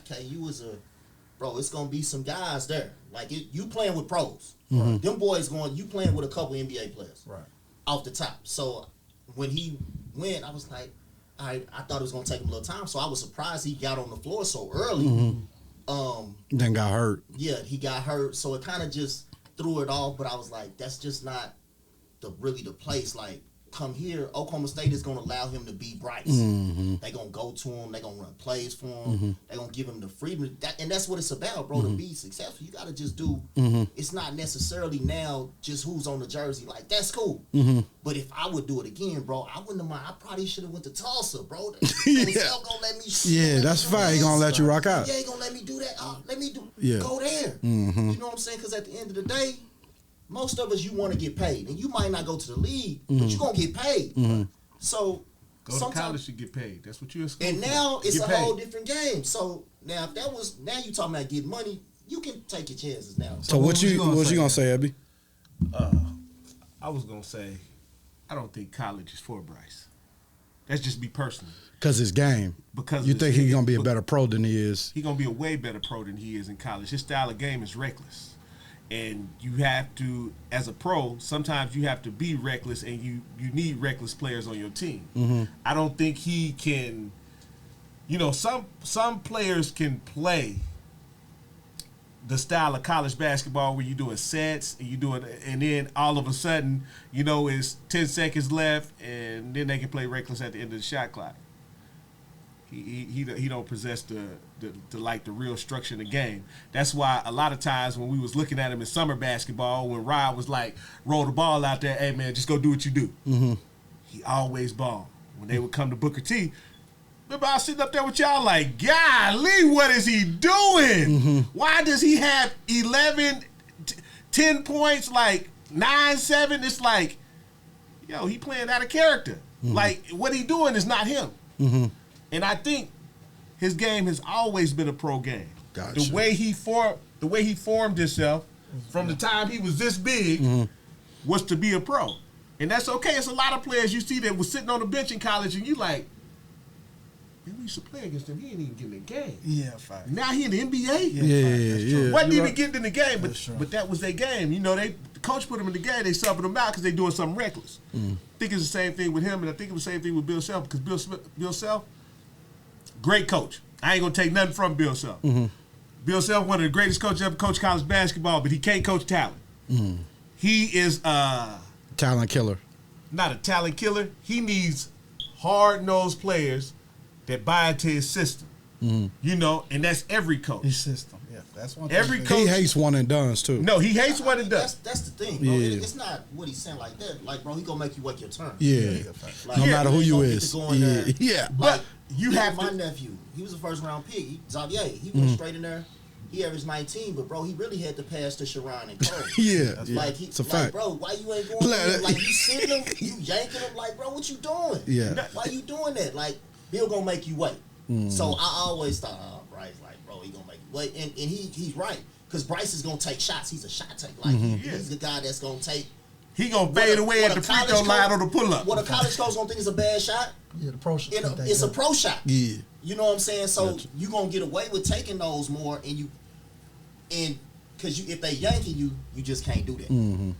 Bro, it's gonna be some guys there. Like you playing with pros. Them boys you playing with a couple NBA players. Right. Off the top. So when he went, I was like, I thought it was gonna take him a little time. So I was surprised he got on the floor so early. Then got hurt. Yeah, he got hurt. So it kind of just threw it off, but I was like, that's just not really the place. Like, come here, Oklahoma State is going to allow him to be Bryce. They're going to go to him. They're going to run plays for him. They're going to give him the freedom. And that's what it's about, bro, to be successful. You got to just do, it's not necessarily now just who's on the jersey. Like, that's cool. But if I would do it again, bro, I wouldn't have mind. I probably should have went to Tulsa, bro. Gonna let me that's fine. He going to let you rock out. Yeah, he going to let me do that. Let me go there. You know what I'm saying? Because at the end of the day, most of us, you want to get paid. And you might not go to the league, but you're going to get paid. So, go to college to get paid. That's what you're And now it's a whole different game. So, now if now you talking about getting money, you can take your chances now. So what you gonna say, Ebi? I was going to say, I don't think college is for Bryce. That's just me personally. Because his game. Because you think he's going to be a better pro than he is? He's going to be a way better pro than he is in college. His style of game is reckless. And you have to, as a pro, sometimes you have to be reckless, and you need reckless players on your team. I don't think he can, some players can play the style of college basketball where you're doing sets and then all of a sudden, it's 10 seconds left, and then they can play reckless at the end of the shot clock. He don't possess the real structure in the game. That's why a lot of times when we was looking at him in summer basketball, when Rod was like, roll the ball out there, hey man, just go do what you do. He always balled. When they would come to Booker T, remember I was sitting up there with y'all like, golly, what is he doing? Why does he have 11, 10 points, like 9, 7? It's like, yo, he playing out of character. Like, what he doing is not him. And I think his game has always been a pro game. Gotcha. The way he formed himself from the time he was this big was to be a pro. And that's okay. It's a lot of players you see that was sitting on the bench in college and you like, man, we used to play against him. He ain't even getting in the game. Yeah, fact. Now he in the NBA. Yeah. Wasn't even getting in the game, but that was their game. You know, the coach put him in the game. They subbing him out because they doing something reckless. I think it's the same thing with him, and I think it was the same thing with Bill Self because Bill Self, great coach. I ain't gonna take nothing from Bill Self. Bill Self, one of the greatest coaches ever coached college basketball, but he can't coach talent. He is Talent killer. not a talent killer. He needs hard-nosed players that buy into his system. You know, and that's every coach. His system. Yeah, that's one. Every thing. coach- He hates one and dones too. No, he hates what it does. That's the thing, bro. Yeah. It's not what he's saying like that. Like, bro, he gonna make you wait your turn. Yeah. Like, No matter who you don't get is. to go in there. Yeah. Like, you look have at my to- nephew. He was a first round pick. Xavier. He went straight in there. He averaged 19, but bro, he really had to pass to Sharon and Cole. Yeah. Like, It's a like, fact. bro, why you ain't going Like- in? Like, you sitting him, you yanking him. Like, bro, what you doing? Yeah. Why you doing that? Like, Bill gonna make you wait. So I always thought, oh, Bryce, like, bro, he gonna make you wait. And he's right. Because Bryce is gonna take shots. He's a shot taker. Like, he's the guy that's gonna take. He gonna fade away at the free throw line on the pull-up. What a college coach gonna think is a bad shot, Yeah, the pro shot. it's a pro shot. Yeah. You know what I'm saying? So you gonna get away with taking those more, and because if they yanking you, you just can't do that.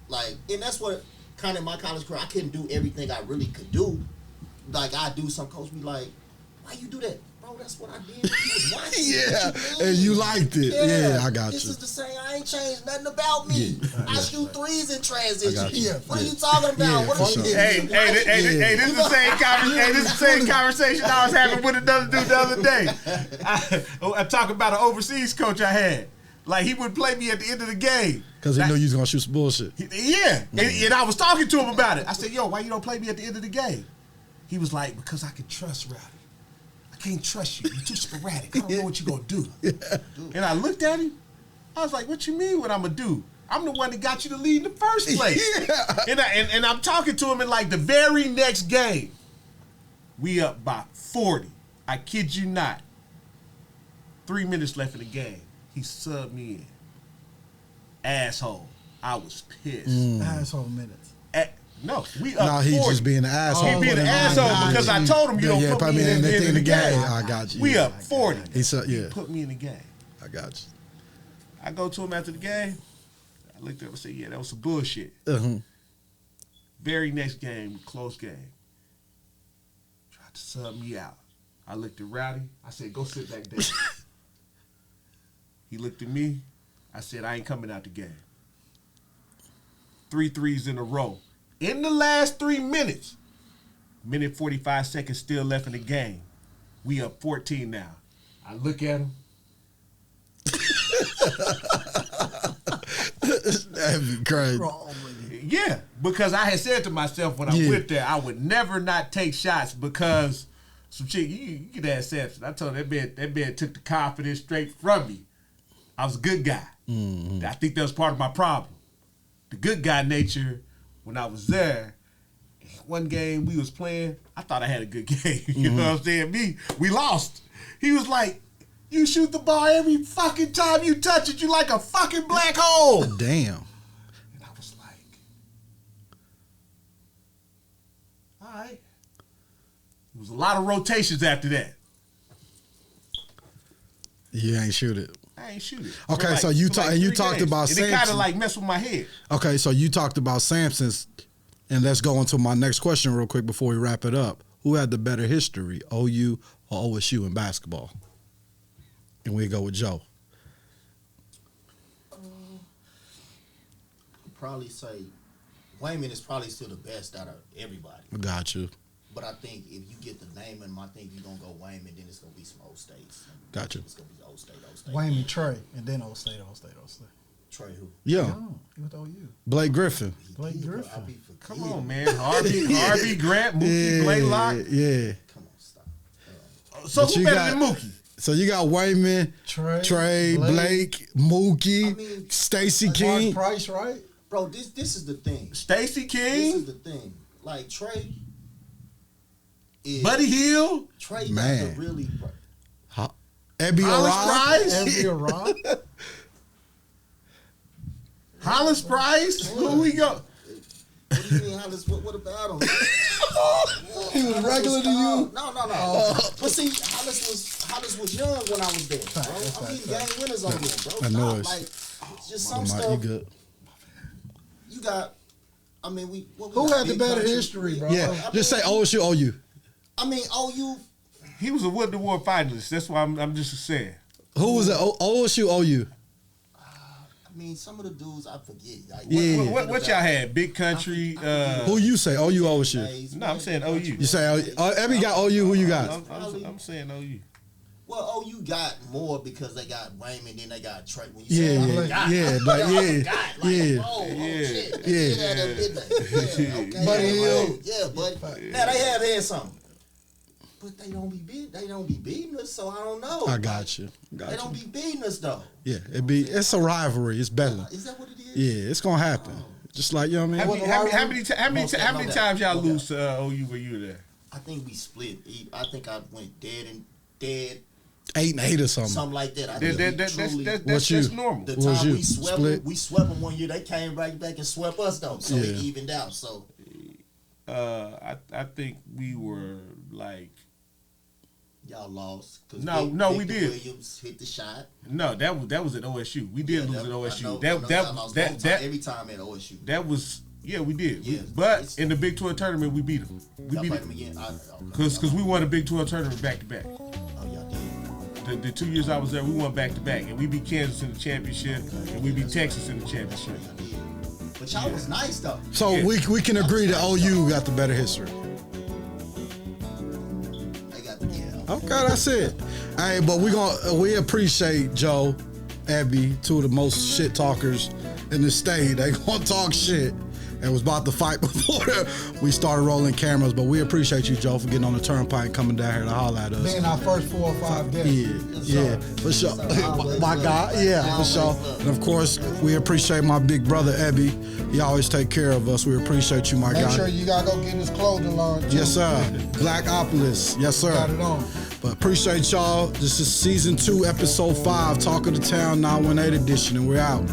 Like, and that's what kind of in my college career, I couldn't do everything I really could do. Like, I do, some coach be like, why you do that? Bro, that's what I did. You was watching. Yeah. What you And you mean? liked it. Yeah, I got This you. is the same. I ain't changed nothing about me. I shoot threes in transition. I got you. Yeah. What are you talking about? Yeah, what for are you sure. doing? Hey, this is the same conversation. This is the same conversation I was having with another dude the other day. I talk about an overseas coach I had. Like, he would play me at the end of the game. Because he knew you was going to shoot some bullshit. Yeah. And I was talking to him about it. I said, yo, why you don't play me at the end of the game? He was like, because I can trust Rowdy. I can't trust you. You're too sporadic. I don't know what you're going to do. And I looked at him. I was like, what you mean what I'm going to do? I'm the one that got you to lead in the first place. And I'm talking to him in like the very next game. We up by 40. I kid you not. 3 minutes left in the game. He subbed me in. Asshole. I was pissed. Asshole minutes. No, we up No, he's 40. just being an asshole. He being an asshole because I told him you don't put me in the end of the game. I got you. We up 40. He said, yeah. Put me in the game. I got you. I go to him after the game. I looked up and said, yeah, that was some bullshit. Very next game, close game. Tried to sub me out. I looked at Rowdy. I said, go sit back there. He looked at me. I said, I ain't coming out the game. 3 threes in a row. In the last 3 minutes, minute 45 seconds still left in the game. We up 14 now. I look at him. That'd be crazy. Yeah, because I had said to myself when I went there, I would never not take shots because some chick, you get that Samson. I told him that man took the confidence straight from me. I was a good guy. I think that was part of my problem. The good guy nature, when I was there, one game we was playing, I thought I had a good game. You know what I'm saying? We lost. He was like, you shoot the ball every fucking time you touch it. You like a fucking black hole. Damn. And I was like, all right. There was a lot of rotations after that. You ain't shoot it. I ain't shoot it. Okay, For so you for talk- and you 3 talked games. about and it kind of Samson. like messed with my head. Okay, so you talked about Samson's, and let's go into my next question real quick before we wrap it up. Who had the better history, OU or OSU in basketball? And we go with Joe. Probably say Wayman is probably still the best out of everybody. Got you. But I think if you get the name and I think you're gonna go Wayman, then it's gonna be some old states. Got you. It's gonna be old state. Wayman Trey, and then Old State. Trey who? Yeah. Oh, he went to OU. Blake Griffin. Blake Griffin. I be Come forgetting. on, man. Harvey Grant, Mookie, Blaylock. Yeah. Come on, stop. So But who you better got- than Mookie? So you got Wayman, Trey, Blake, Mookie, I mean, Stacey Mark King. Price, right? Bro, this is the thing. Stacey King. This is the thing. Like Trey is Buddy Hill. Trey Man. got the really Ebi Ere. Hollis Price. Who we go? What do you mean, Hollis? What about him? He was regular to you? No. But see, Hollis was young when I was there, bro. I'm getting game winners on him, bro. I know Stop. it's- Like, it's just some You stuff. good? You got. I mean, Who got? had the Big better country. history, bro? Yeah. Just say OSU, OU. I mean, OU. He was a Wood Award finalist. That's why I'm just saying. Who was it? OSU, OU. I mean, some of the dudes I forget. Like, Yeah. What y'all had? Big Country. Who you say? OU, OSU. No, I'm saying OU. You say Ebi got OU. Who you got? I'm saying OU. Well, OU got more because they got Wayman, then they got Trey. When Yeah, you say, yeah, Buddy Hill. Yeah, but now they have had something. But they don't be beating us, so I don't know. I got you. They don't be beating us though. Yeah, it's a rivalry. It's better. Is that what it is? Yeah, it's gonna happen. Just like, you know what I mean? How many times y'all lose to OU when you were there? I think we split. I think I went dead. 8-8 or something. Something like that. That's normal. The What was time you? we swept Split? them, we swept them one year. They came right back and swept us though, so it Yeah. evened out. So I think we were like y'all lost. 'Cause No, we Victor did. Williams hit the shot. no that was at OSU. We did lose at I OSU. know That y'all lost both times, every time at OSU. that was we did. Yeah, But in the Big 12 tournament, we beat them. We Y'all beat played them them again. because we won a Big 12 tournament back to back. Oh, y'all did. The 2 years I was there, we won back to back, and we beat Kansas in the championship, and we beat Texas in the championship. Y'all did. But y'all was nice though. So Yeah. we can agree that OU got the better history. They got the Okay, that's it. Hey, but we appreciate Joe, Ebi, two of the most shit talkers in the state. They gonna talk shit and was about to fight before we started rolling cameras. But we appreciate you, Joe, for getting on the turnpike and coming down here to holler at us. Being our first 4 or 5 guests. Yeah, for sure. My guy, yeah, for sure. And of course, we appreciate my big brother, Ebi. He always take care of us. We appreciate you, my guy. Make sure you gotta go get his clothing line too. Yes, sir. Blackopolis. Yes, sir. Got it on. But appreciate y'all. This is season 2, episode 5, Talk of the Town 918 edition, and we're out.